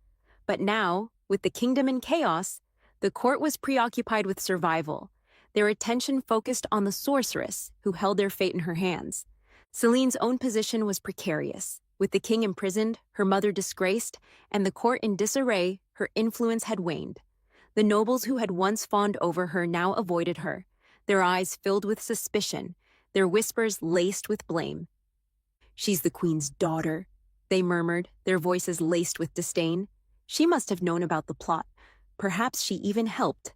But now, with the kingdom in chaos, the court was preoccupied with survival, their attention focused on the sorceress who held their fate in her hands. Celine's own position was precarious. With the king imprisoned, her mother disgraced, and the court in disarray, her influence had waned. The nobles who had once fawned over her now avoided her, their eyes filled with suspicion, their whispers laced with blame. "She's the queen's daughter," they murmured, their voices laced with disdain. She must have known about the plot. Perhaps she even helped.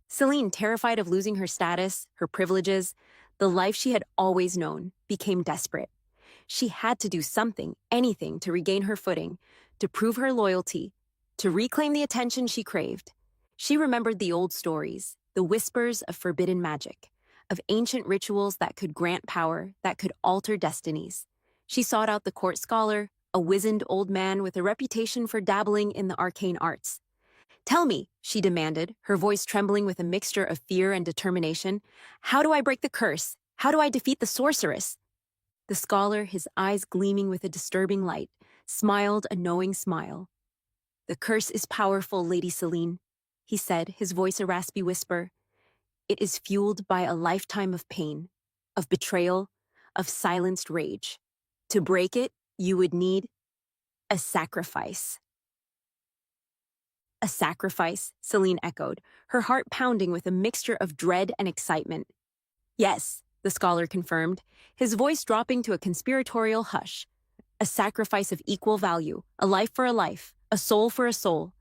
Celine, terrified of losing her status, her privileges, the life she had always known, became desperate. She had to do something, anything, to regain her footing, to prove her loyalty, to reclaim the attention she craved. She remembered the old stories, the whispers of forbidden magic, of ancient rituals that could grant power, that could alter destinies. She sought out the court scholar, a wizened old man with a reputation for dabbling in the arcane arts. "Tell me," she demanded, her voice trembling with a mixture of fear and determination, "how do I break the curse? How do I defeat the sorceress?" The scholar, his eyes gleaming with a disturbing light, smiled a knowing smile. "The curse is powerful, Lady Celine," he said, his voice a raspy whisper. "It is fueled by a lifetime of pain, of betrayal, of silenced rage. To break it, you would need a sacrifice." "A sacrifice," Celine echoed, her heart pounding with a mixture of dread and excitement. "Yes," the scholar confirmed, his voice dropping to a conspiratorial hush. "A sacrifice of equal value, a life for a life, a soul for a soul."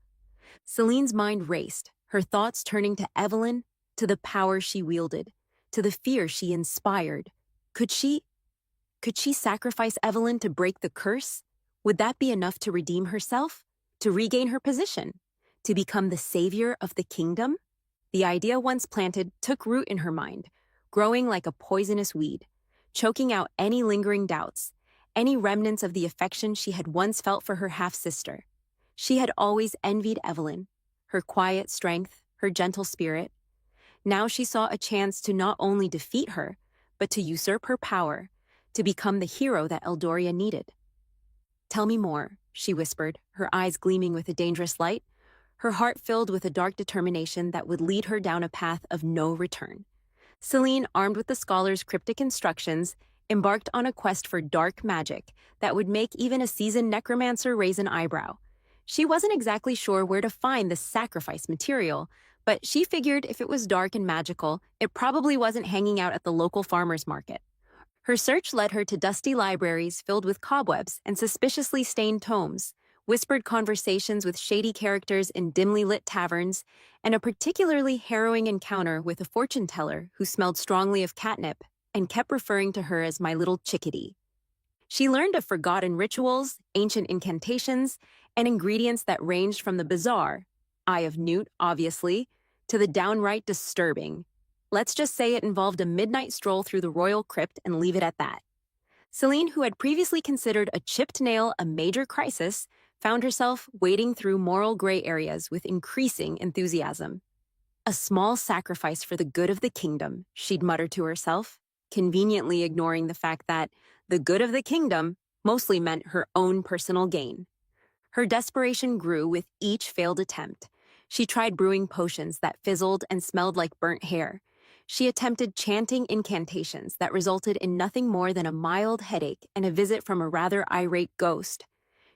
Celine's mind raced, her thoughts turning to Evelyn, to the power she wielded, to the fear she inspired. Could she sacrifice Evelyn to break the curse? Would that be enough to redeem herself? To regain her position? To become the savior of the kingdom? The idea once planted took root in her mind, growing like a poisonous weed, choking out any lingering doubts, any remnants of the affection she had once felt for her half-sister. She had always envied Evelyn, her quiet strength, her gentle spirit. Now she saw a chance to not only defeat her, but to usurp her power, to become the hero that Eldoria needed. "Tell me more," she whispered, her eyes gleaming with a dangerous light, her heart filled with a dark determination that would lead her down a path of no return. Celine, armed with the scholar's cryptic instructions, embarked on a quest for dark magic that would make even a seasoned necromancer raise an eyebrow. She wasn't exactly sure where to find the sacrifice material, but she figured if it was dark and magical, it probably wasn't hanging out at the local farmer's market. Her search led her to dusty libraries filled with cobwebs and suspiciously stained tomes, whispered conversations with shady characters in dimly lit taverns, and a particularly harrowing encounter with a fortune teller who smelled strongly of catnip and kept referring to her as "my little chickadee." She learned of forgotten rituals, ancient incantations, and ingredients that ranged from the bizarre, Eye of Newt, obviously, to the downright disturbing. Let's just say it involved a midnight stroll through the royal crypt and leave it at that. Celine, who had previously considered a chipped nail a major crisis, found herself wading through moral gray areas with increasing enthusiasm. "A small sacrifice for the good of the kingdom," she'd muttered to herself, conveniently ignoring the fact that the good of the kingdom mostly meant her own personal gain. Her desperation grew with each failed attempt. She tried brewing potions that fizzled and smelled like burnt hair. She attempted chanting incantations that resulted in nothing more than a mild headache and a visit from a rather irate ghost.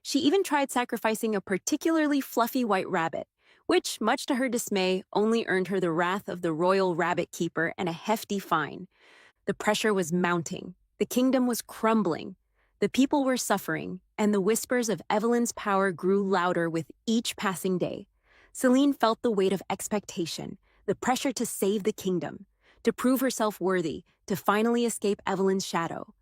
She even tried sacrificing a particularly fluffy white rabbit, which, much to her dismay, only earned her the wrath of the royal rabbit keeper and a hefty fine. The pressure was mounting. The kingdom was crumbling. The people were suffering, and the whispers of Evelyn's power grew louder with each passing day. Celine felt the weight of expectation, the pressure to save the kingdom, to prove herself worthy, to finally escape Evelyn's shadow.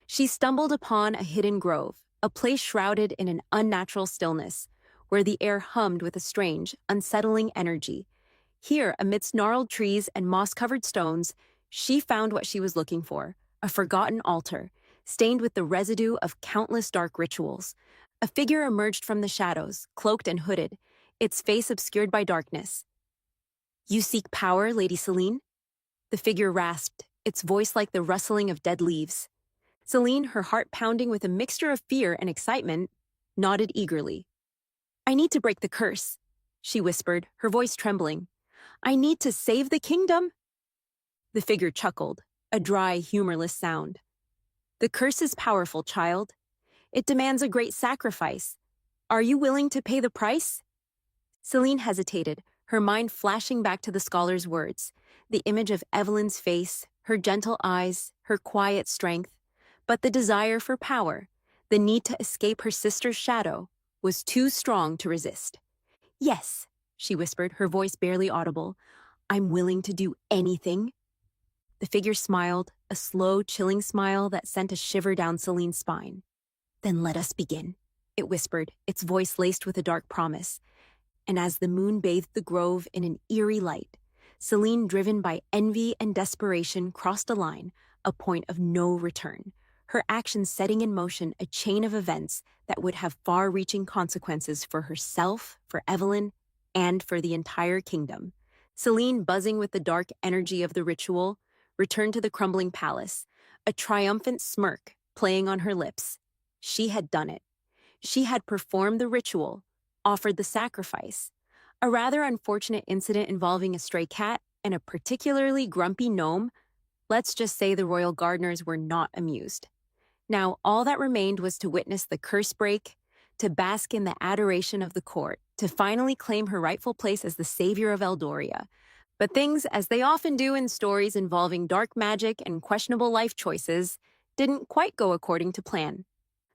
She stumbled upon a hidden grove, a place shrouded in an unnatural stillness, where the air hummed with a strange, unsettling energy. Here, amidst gnarled trees and moss-covered stones, she found what she was looking for, a forgotten altar, stained with the residue of countless dark rituals. A figure emerged from the shadows, cloaked and hooded, its face obscured by darkness. "You seek power, Lady Celine?" The figure rasped, its voice like the rustling of dead leaves. Celine, her heart pounding with a mixture of fear and excitement, nodded eagerly. "I need to break the curse," she whispered, her voice trembling. "I need to save the kingdom." The figure chuckled, a dry, humorless sound. "The curse is powerful, child. It demands a great sacrifice. Are you willing to pay the price?" Celine hesitated, her mind flashing back to the scholar's words, the image of Evelyn's face, her gentle eyes, her quiet strength, but the desire for power, The need to escape her sister's shadow was too strong to resist. "Yes," she whispered, her voice barely audible. "I'm willing to do anything." The figure smiled, a slow, chilling smile that sent a shiver down Celine's spine. "Then let us begin," it whispered, its voice laced with a dark promise. And as the moon bathed the grove in an eerie light, Celine, driven by envy and desperation, crossed a line, a point of no return, her actions setting in motion a chain of events that would have far-reaching consequences for herself, for Evelyn, and for the entire kingdom. Celine, buzzing with the dark energy of the ritual, returned to the crumbling palace, a triumphant smirk playing on her lips. She had done it. She had performed the ritual, offered the sacrifice. A rather unfortunate incident involving a stray cat and a particularly grumpy gnome. Let's just say the royal gardeners were not amused. Now, all that remained was to witness the curse break, to bask in the adoration of the court, to finally claim her rightful place as the savior of Eldoria. But things, as they often do in stories involving dark magic and questionable life choices, didn't quite go according to plan.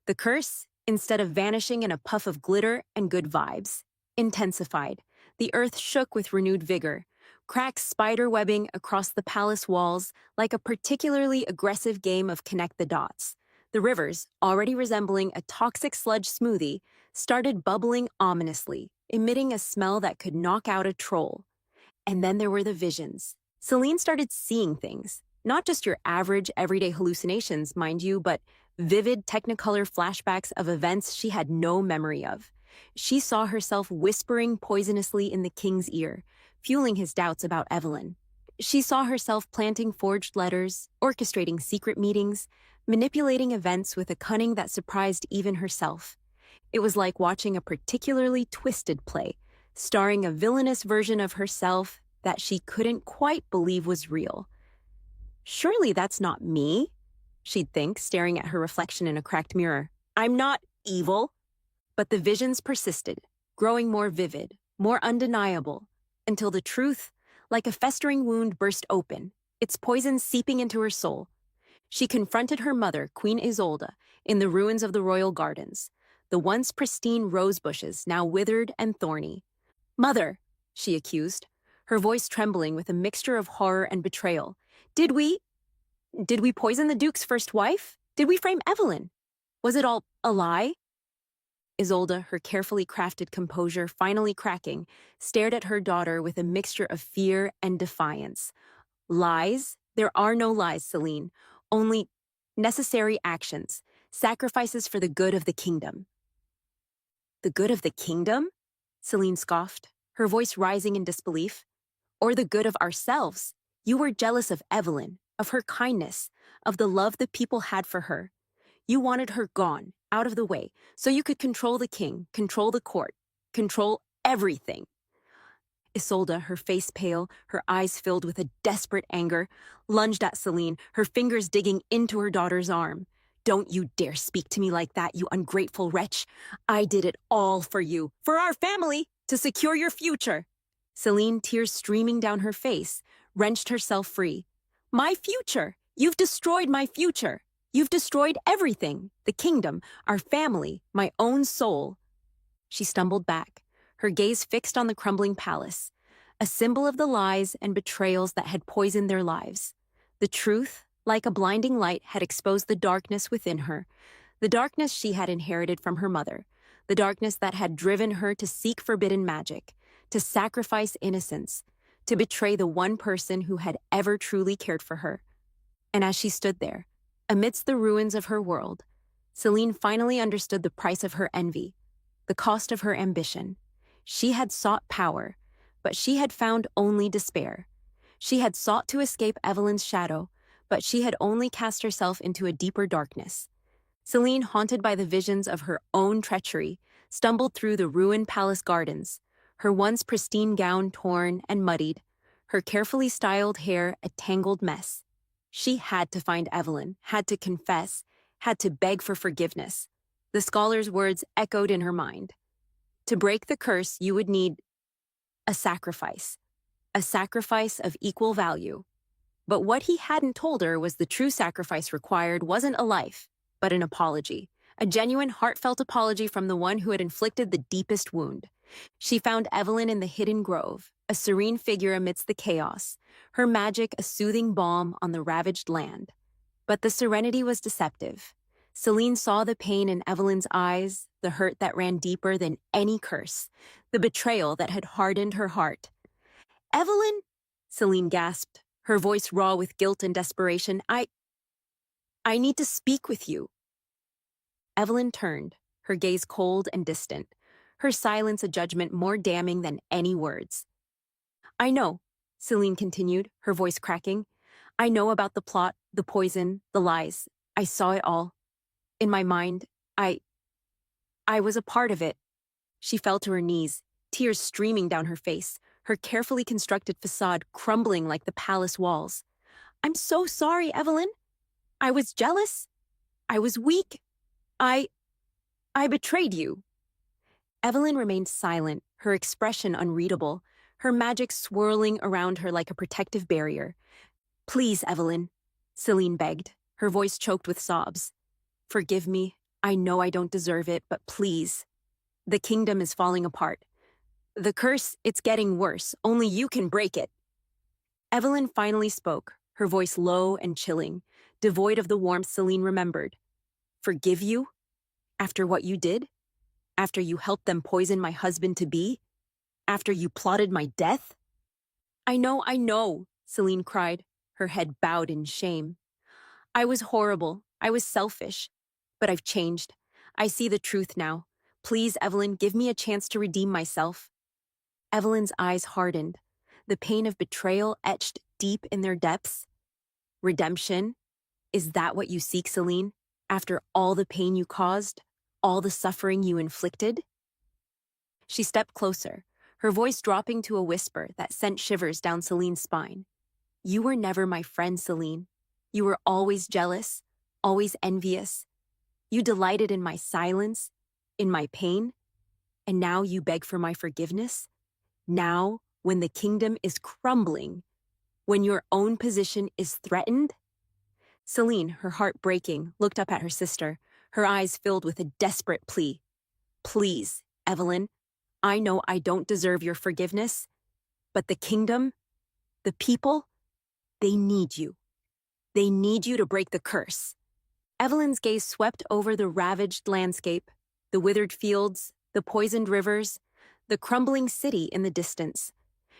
The curse, instead of vanishing in a puff of glitter and good vibes, intensified. The earth shook with renewed vigor, cracks spider-webbing across the palace walls like a particularly aggressive game of connect the dots. The rivers, already resembling a toxic sludge smoothie, started bubbling ominously, emitting a smell that could knock out a troll. And then there were the visions. Celine started seeing things, not just your average everyday hallucinations, mind you, but vivid technicolor flashbacks of events she had no memory of. She saw herself whispering poisonously in the king's ear, fueling his doubts about Evelyn. She saw herself planting forged letters, orchestrating secret meetings, manipulating events with a cunning that surprised even herself. It was like watching a particularly twisted play, starring a villainous version of herself that she couldn't quite believe was real. "Surely that's not me," she'd think, staring at her reflection in a cracked mirror. "I'm not evil." But the visions persisted, growing more vivid, more undeniable, until the truth, like a festering wound, burst open, its poison seeping into her soul. She confronted her mother, Queen Isolde, in the ruins of the royal gardens, the once pristine rose bushes now withered and thorny. "Mother," she accused, her voice trembling with a mixture of horror and betrayal. Did we poison the Duke's first wife? Did we frame Evelyn? Was it all a lie?" Isolde, her carefully crafted composure finally cracking, stared at her daughter with a mixture of fear and defiance. "Lies? There are no lies, Celine. Only necessary actions, sacrifices for the good of the kingdom." "The good of the kingdom?" Celine scoffed, her voice rising in disbelief. "Or the good of ourselves? You were jealous of Evelyn, of her kindness, of the love the people had for her. You wanted her gone, out of the way, so you could control the king, control the court, control everything." Isolde, her face pale, her eyes filled with a desperate anger, lunged at Celine, her fingers digging into her daughter's arm. "Don't you dare speak to me like that, you ungrateful wretch. I did it all for you, for our family, to secure your future." Celine, tears streaming down her face, wrenched herself free. "My future! You've destroyed my future! You've destroyed everything, the kingdom, our family, my own soul." She stumbled back, her gaze fixed on the crumbling palace, a symbol of the lies and betrayals that had poisoned their lives. The truth, like a blinding light, had exposed the darkness within her, the darkness she had inherited from her mother, the darkness that had driven her to seek forbidden magic, to sacrifice innocence, to betray the one person who had ever truly cared for her. And as she stood there, amidst the ruins of her world, Celine finally understood the price of her envy, the cost of her ambition. She had sought power, but she had found only despair. She had sought to escape Evelyn's shadow, but she had only cast herself into a deeper darkness. Celine, haunted by the visions of her own treachery, stumbled through the ruined palace gardens, her once pristine gown torn and muddied, her carefully styled hair a tangled mess. She had to find Evelyn, had to confess, had to beg for forgiveness. The scholar's words echoed in her mind. To break the curse, you would need a sacrifice of equal value. But what he hadn't told her was the true sacrifice required wasn't a life, but an apology, a genuine, heartfelt apology from the one who had inflicted the deepest wound. She found Evelyn in the hidden grove, a serene figure amidst the chaos, her magic a soothing balm on the ravaged land. But the serenity was deceptive. Celine saw the pain in Evelyn's eyes, the hurt that ran deeper than any curse, the betrayal that had hardened her heart. "Evelyn?" Celine gasped, her voice raw with guilt and desperation. I need to speak with you." Evelyn turned, her gaze cold and distant, her silence a judgment more damning than any words. "I know," Celine continued, her voice cracking. "I know about the plot, the poison, the lies. I saw it all. In my mind, I was a part of it." She fell to her knees, tears streaming down her face, her carefully constructed facade crumbling like the palace walls. "I'm so sorry, Evelyn. I was jealous. I was weak. I betrayed you." Evelyn remained silent, her expression unreadable, her magic swirling around her like a protective barrier. "Please, Evelyn," Celine begged, her voice choked with sobs. "Forgive me. I know I don't deserve it, but please. The kingdom is falling apart. The curse, it's getting worse. Only you can break it." Evelyn finally spoke, her voice low and chilling, devoid of the warmth Celine remembered. "Forgive you? After what you did? After you helped them poison my husband-to-be? After you plotted my death?" I know, Celine cried, her head bowed in shame. "I was horrible. I was selfish. But I've changed. I see the truth now. Please, Evelyn, give me a chance to redeem myself." Evelyn's eyes hardened, the pain of betrayal etched deep in their depths. "Redemption? Is that what you seek, Celine? After all the pain you caused? All the suffering you inflicted?" She stepped closer, her voice dropping to a whisper that sent shivers down Celine's spine. "You were never my friend, Celine. You were always jealous, always envious. You delighted in my silence, in my pain, and now you beg for my forgiveness? Now, when the kingdom is crumbling, when your own position is threatened?" Celine, her heart breaking, looked up at her sister, her eyes filled with a desperate plea. "Please, Evelyn, I know I don't deserve your forgiveness, but the kingdom, the people, they need you. They need you to break the curse." Evelyn's gaze swept over the ravaged landscape, the withered fields, the poisoned rivers, the crumbling city in the distance.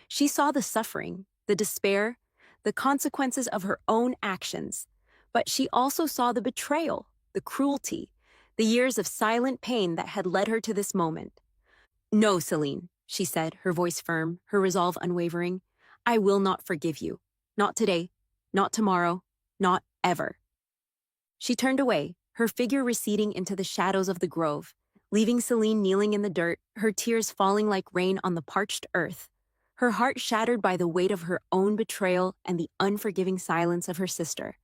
She saw the suffering, the despair, the consequences of her own actions, but she also saw the betrayal, the cruelty, the years of silent pain that had led her to this moment. "No, Celine," she said, her voice firm, her resolve unwavering. "I will not forgive you. Not today, not tomorrow, not ever." She turned away, her figure receding into the shadows of the grove, leaving Celine kneeling in the dirt, her tears falling like rain on the parched earth, her heart shattered by the weight of her own betrayal and the unforgiving silence of her sister.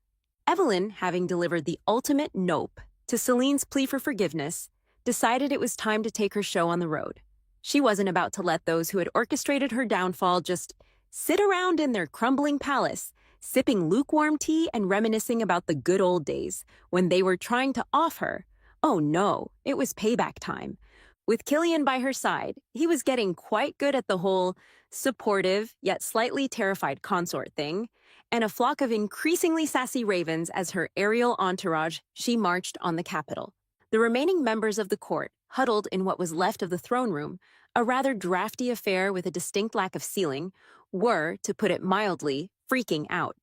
Evelyn, having delivered the ultimate nope to Celine's plea for forgiveness, decided it was time to take her show on the road. She wasn't about to let those who had orchestrated her downfall just sit around in their crumbling palace, sipping lukewarm tea and reminiscing about the good old days when they were trying to off her. Oh no, it was payback time. With Killian by her side, he was getting quite good at the whole supportive yet slightly terrified consort thing, and a flock of increasingly sassy ravens as her aerial entourage, she marched on the capital. The remaining members of the court, huddled in what was left of the throne room, a rather drafty affair with a distinct lack of ceiling, were, to put it mildly, freaking out.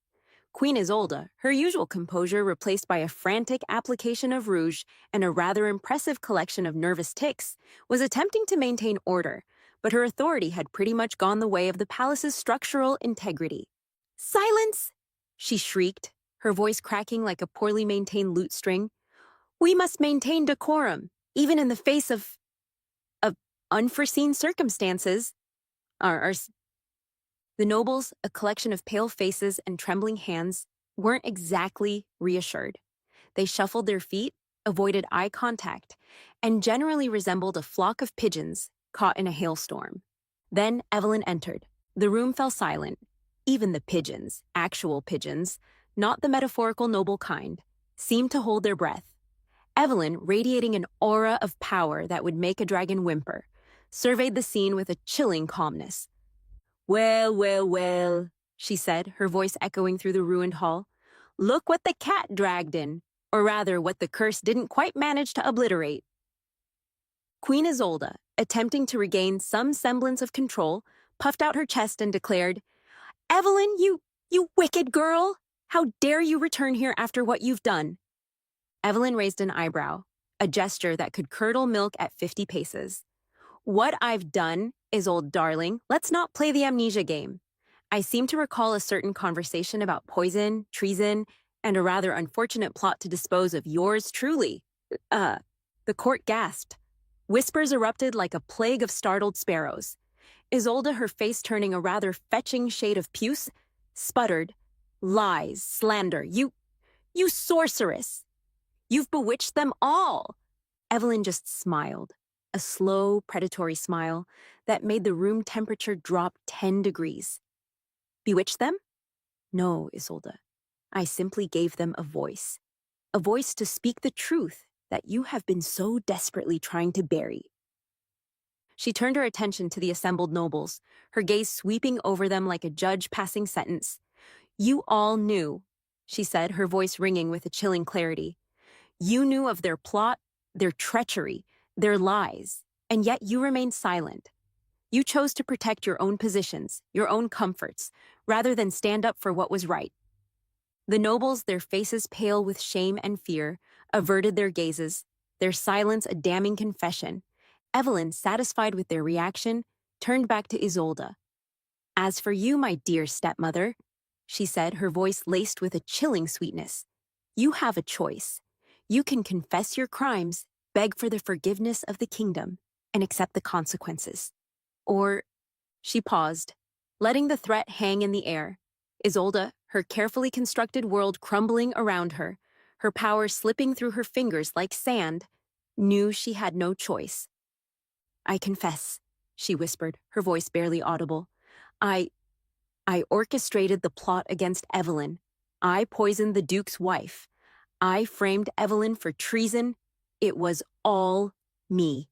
Queen Isolde, her usual composure replaced by a frantic application of rouge and a rather impressive collection of nervous tics, was attempting to maintain order, but her authority had pretty much gone the way of the palace's structural integrity. "Silence!" she shrieked, her voice cracking like a poorly maintained lute string. "We must maintain decorum, even in the face of unforeseen circumstances. The nobles, a collection of pale faces and trembling hands, weren't exactly reassured. They shuffled their feet, avoided eye contact, and generally resembled a flock of pigeons caught in a hailstorm. Then Evelyn entered. The room fell silent. Even the pigeons, actual pigeons, not the metaphorical noble kind, seemed to hold their breath. Evelyn, radiating an aura of power that would make a dragon whimper, surveyed the scene with a chilling calmness. Well, well, well, she said, her voice echoing through the ruined hall. Look what the cat dragged in, or rather what the curse didn't quite manage to obliterate. Queen Isolde, attempting to regain some semblance of control, puffed out her chest and declared, Evelyn, you wicked girl! How dare you return here after what you've done? Evelyn raised an eyebrow, a gesture that could curdle milk at 50 paces. What I've done, Isolde darling, let's not play the amnesia game. I seem to recall a certain conversation about poison, treason, and a rather unfortunate plot to dispose of yours truly. The court gasped. Whispers erupted like a plague of startled sparrows. Isolde, her face turning a rather fetching shade of puce, sputtered, Lies, slander, you sorceress! You've bewitched them all! Evelyn just smiled, a slow, predatory smile that made the room temperature drop 10 degrees. Bewitched them? No, Isolde. I simply gave them a voice to speak the truth that you have been so desperately trying to bury. She turned her attention to the assembled nobles, her gaze sweeping over them like a judge passing sentence. You all knew, she said, her voice ringing with a chilling clarity. You knew of their plot, their treachery, their lies, and yet you remained silent. You chose to protect your own positions, your own comforts, rather than stand up for what was right. The nobles, their faces pale with shame and fear, averted their gazes, their silence a damning confession. Evelyn, satisfied with their reaction, turned back to Isolde. As for you, my dear stepmother, she said, her voice laced with a chilling sweetness, you have a choice. You can confess your crimes, beg for the forgiveness of the kingdom, and accept the consequences. Or, she paused, letting the threat hang in the air. Isolde, her carefully constructed world crumbling around her, her power slipping through her fingers like sand, knew she had no choice. I confess, she whispered, her voice barely audible. I orchestrated the plot against Evelyn. I poisoned the Duke's wife. I framed Evelyn for treason. It was all me.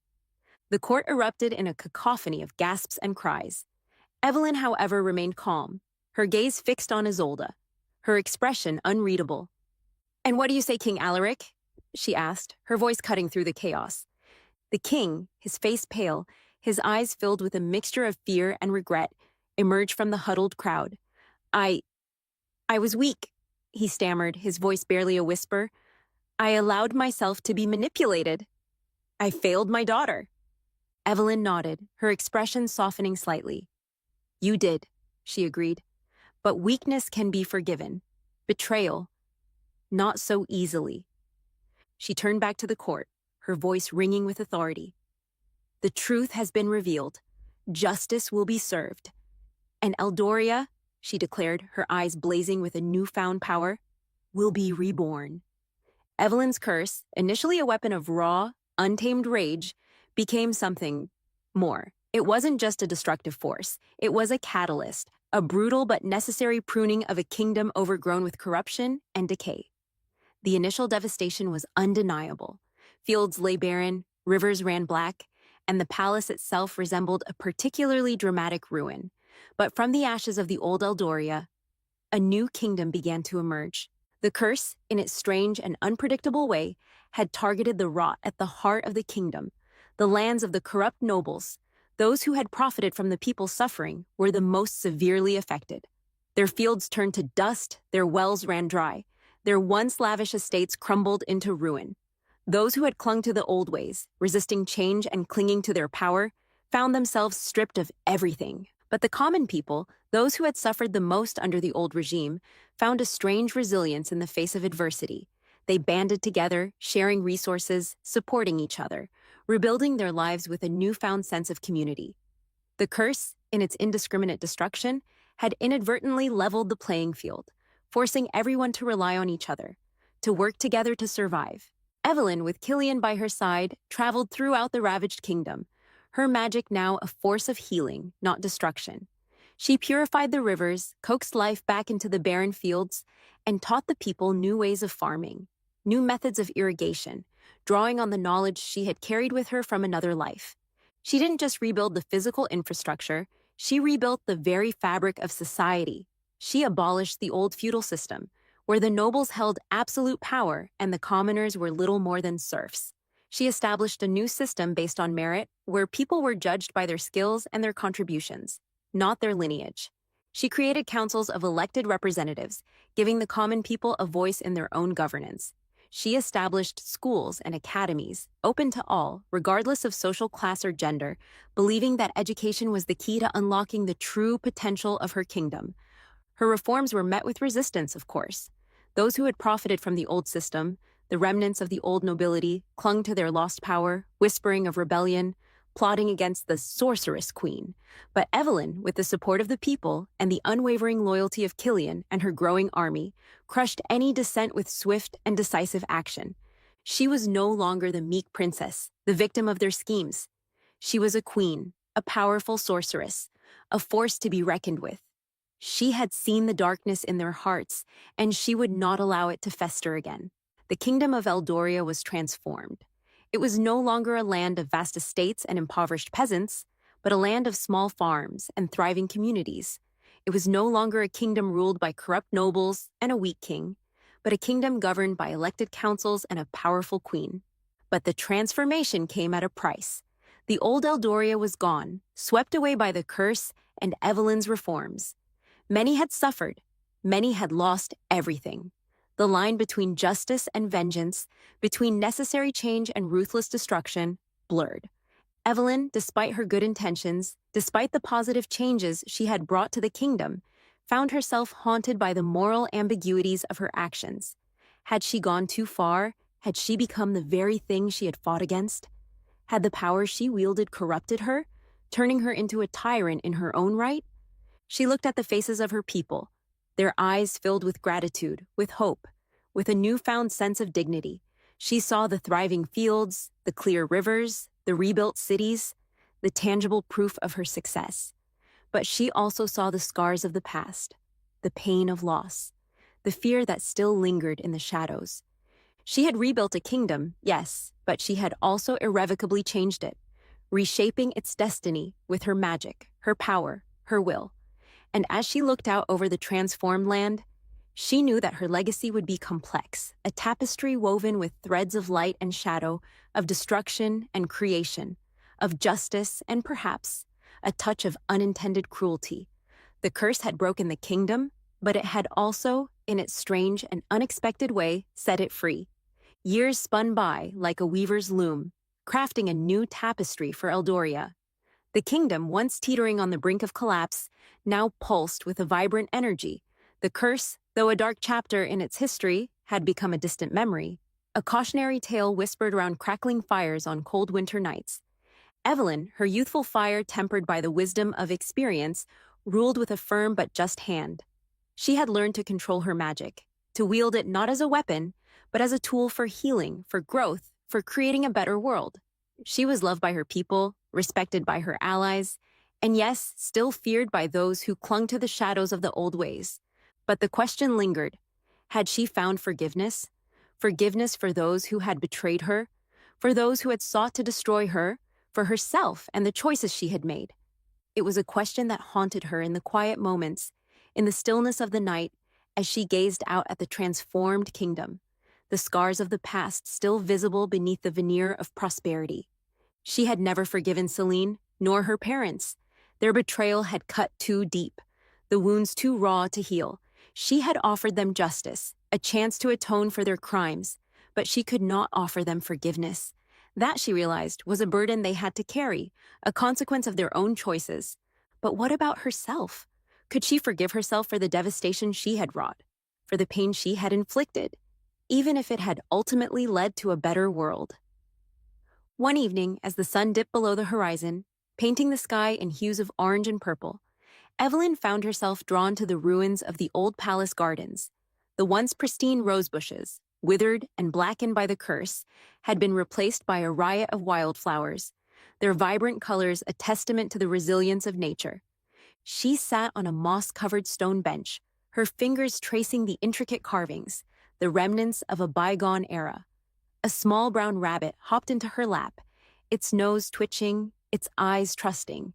The court erupted in a cacophony of gasps and cries. Evelyn, however, remained calm, her gaze fixed on Isolde, her expression unreadable. And what do you say, King Alaric? She asked, her voice cutting through the chaos. The king, his face pale, his eyes filled with a mixture of fear and regret, emerged from the huddled crowd. I was weak, he stammered, his voice barely a whisper. I allowed myself to be manipulated. I failed my daughter. Evelyn nodded, her expression softening slightly. You did, she agreed. But weakness can be forgiven. Betrayal, not so easily. She turned back to the court, her voice ringing with authority. The truth has been revealed. Justice will be served. And Eldoria, she declared, her eyes blazing with a newfound power, will be reborn. Evelyn's curse, initially a weapon of raw, untamed rage, became something more. It wasn't just a destructive force. It was a catalyst, a brutal but necessary pruning of a kingdom overgrown with corruption and decay. The initial devastation was undeniable. Fields lay barren, rivers ran black, and the palace itself resembled a particularly dramatic ruin. But from the ashes of the old Eldoria, a new kingdom began to emerge. The curse, in its strange and unpredictable way, had targeted the rot at the heart of the kingdom. The lands of the corrupt nobles, those who had profited from the people's suffering, were the most severely affected. Their fields turned to dust, their wells ran dry, their once lavish estates crumbled into ruin. Those who had clung to the old ways, resisting change and clinging to their power, found themselves stripped of everything. But the common people, those who had suffered the most under the old regime, found a strange resilience in the face of adversity. They banded together, sharing resources, supporting each other, rebuilding their lives with a newfound sense of community. The curse, in its indiscriminate destruction, had inadvertently leveled the playing field, forcing everyone to rely on each other, to work together to survive. Evelyn, with Killian by her side, traveled throughout the ravaged kingdom, her magic now a force of healing, not destruction. She purified the rivers, coaxed life back into the barren fields, and taught the people new ways of farming, new methods of irrigation, drawing on the knowledge she had carried with her from another life. She didn't just rebuild the physical infrastructure, she rebuilt the very fabric of society. She abolished the old feudal system, where the nobles held absolute power and the commoners were little more than serfs. She established a new system based on merit, where people were judged by their skills and their contributions, not their lineage. She created councils of elected representatives, giving the common people a voice in their own governance. She established schools and academies, open to all, regardless of social class or gender, believing that education was the key to unlocking the true potential of her kingdom. Her reforms were met with resistance, of course. Those who had profited from the old system, the remnants of the old nobility, clung to their lost power, whispering of rebellion, plotting against the sorceress queen. But Evelyn, with the support of the people and the unwavering loyalty of Killian and her growing army, crushed any dissent with swift and decisive action. She was no longer the meek princess, the victim of their schemes. She was a queen, a powerful sorceress, a force to be reckoned with. She had seen the darkness in their hearts, and she would not allow it to fester again. The kingdom of Eldoria was transformed. It was no longer a land of vast estates and impoverished peasants, but a land of small farms and thriving communities. It was no longer a kingdom ruled by corrupt nobles and a weak king, but a kingdom governed by elected councils and a powerful queen. But the transformation came at a price. The old Eldoria was gone, swept away by the curse and Evelyn's reforms. Many had suffered. Many had lost everything. The line between justice and vengeance, between necessary change and ruthless destruction, blurred. Evelyn, despite her good intentions, despite the positive changes she had brought to the kingdom, found herself haunted by the moral ambiguities of her actions. Had she gone too far? Had she become the very thing she had fought against? Had the power she wielded corrupted her, turning her into a tyrant in her own right? She looked at the faces of her people, their eyes filled with gratitude, with hope, with a newfound sense of dignity. She saw the thriving fields, the clear rivers, the rebuilt cities, the tangible proof of her success. But she also saw the scars of the past, the pain of loss, the fear that still lingered in the shadows. She had rebuilt a kingdom, yes, but she had also irrevocably changed it, reshaping its destiny with her magic, her power, her will. And as she looked out over the transformed land, she knew that her legacy would be complex, a tapestry woven with threads of light and shadow, of destruction and creation, of justice and perhaps a touch of unintended cruelty. The curse had broken the kingdom, but it had also, in its strange and unexpected way, set it free. Years spun by like a weaver's loom, crafting a new tapestry for Eldoria. The kingdom, once teetering on the brink of collapse, now pulsed with a vibrant energy. The curse, though a dark chapter in its history, had become a distant memory, a cautionary tale whispered around crackling fires on cold winter nights. Evelyn, her youthful fire tempered by the wisdom of experience, ruled with a firm but just hand. She had learned to control her magic, to wield it not as a weapon, but as a tool for healing, for growth, for creating a better world. She was loved by her people, respected by her allies, and yes, still feared by those who clung to the shadows of the old ways. But the question lingered. Had she found forgiveness? Forgiveness for those who had betrayed her, for those who had sought to destroy her, for herself and the choices she had made. It was a question that haunted her in the quiet moments, in the stillness of the night, as she gazed out at the transformed kingdom, the scars of the past still visible beneath the veneer of prosperity. She had never forgiven Celine, nor her parents. Their betrayal had cut too deep, the wounds too raw to heal. She had offered them justice, a chance to atone for their crimes, but she could not offer them forgiveness. That, she realized, was a burden they had to carry, a consequence of their own choices. But what about herself? Could she forgive herself for the devastation she had wrought, for the pain she had inflicted, even if it had ultimately led to a better world? One evening, as the sun dipped below the horizon, painting the sky in hues of orange and purple, Evelyn found herself drawn to the ruins of the old palace gardens. The once pristine rose bushes, withered and blackened by the curse, had been replaced by a riot of wildflowers, their vibrant colors a testament to the resilience of nature. She sat on a moss-covered stone bench, her fingers tracing the intricate carvings, the remnants of a bygone era. A small brown rabbit hopped into her lap, its nose twitching, its eyes trusting.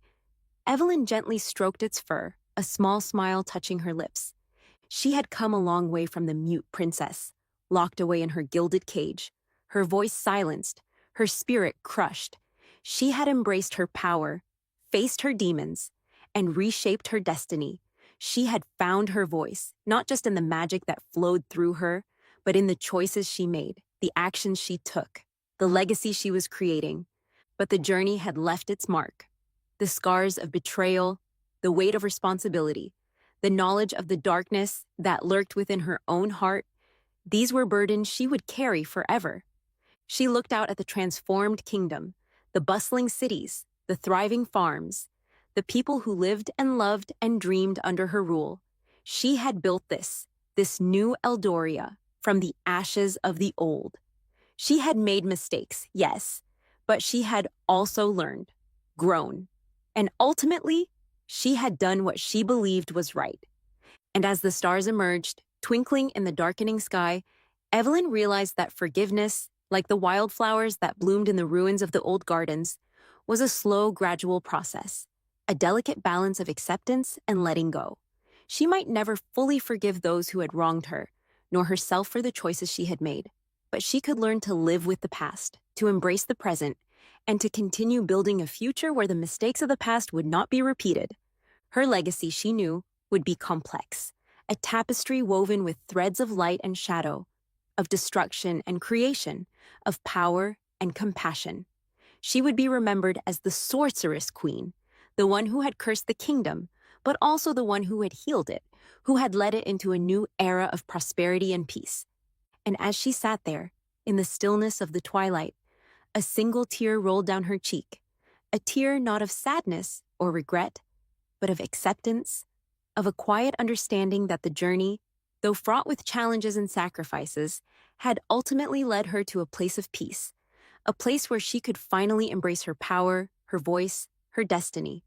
Evelyn gently stroked its fur, a small smile touching her lips. She had come a long way from the mute princess, locked away in her gilded cage, her voice silenced, her spirit crushed. She had embraced her power, faced her demons, and reshaped her destiny. She had found her voice, not just in the magic that flowed through her, but in the choices she made, the actions she took, the legacy she was creating. But the journey had left its mark. The scars of betrayal, the weight of responsibility, the knowledge of the darkness that lurked within her own heart, these were burdens she would carry forever. She looked out at the transformed kingdom, the bustling cities, the thriving farms, the people who lived and loved and dreamed under her rule. She had built this new Eldoria, from the ashes of the old. She had made mistakes, yes, but she had also learned, grown, and ultimately, she had done what she believed was right. And as the stars emerged, twinkling in the darkening sky, Evelyn realized that forgiveness, like the wildflowers that bloomed in the ruins of the old gardens, was a slow, gradual process, a delicate balance of acceptance and letting go. She might never fully forgive those who had wronged her, nor herself for the choices she had made, but she could learn to live with the past, to embrace the present, and to continue building a future where the mistakes of the past would not be repeated. Her legacy, she knew, would be complex, a tapestry woven with threads of light and shadow, of destruction and creation, of power and compassion. She would be remembered as the sorceress queen, the one who had cursed the kingdom, but also the one who had healed it, who had led it into a new era of prosperity and peace. And as she sat there, in the stillness of the twilight, a single tear rolled down her cheek, a tear not of sadness or regret, but of acceptance, of a quiet understanding that the journey, though fraught with challenges and sacrifices, had ultimately led her to a place of peace, a place where she could finally embrace her power, her voice, her destiny.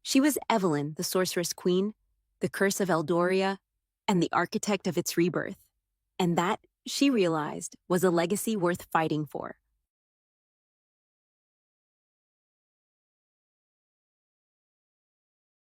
She was Evelyn, the sorceress queen, the curse of Eldoria, and the architect of its rebirth. And that, she realized, was a legacy worth fighting for.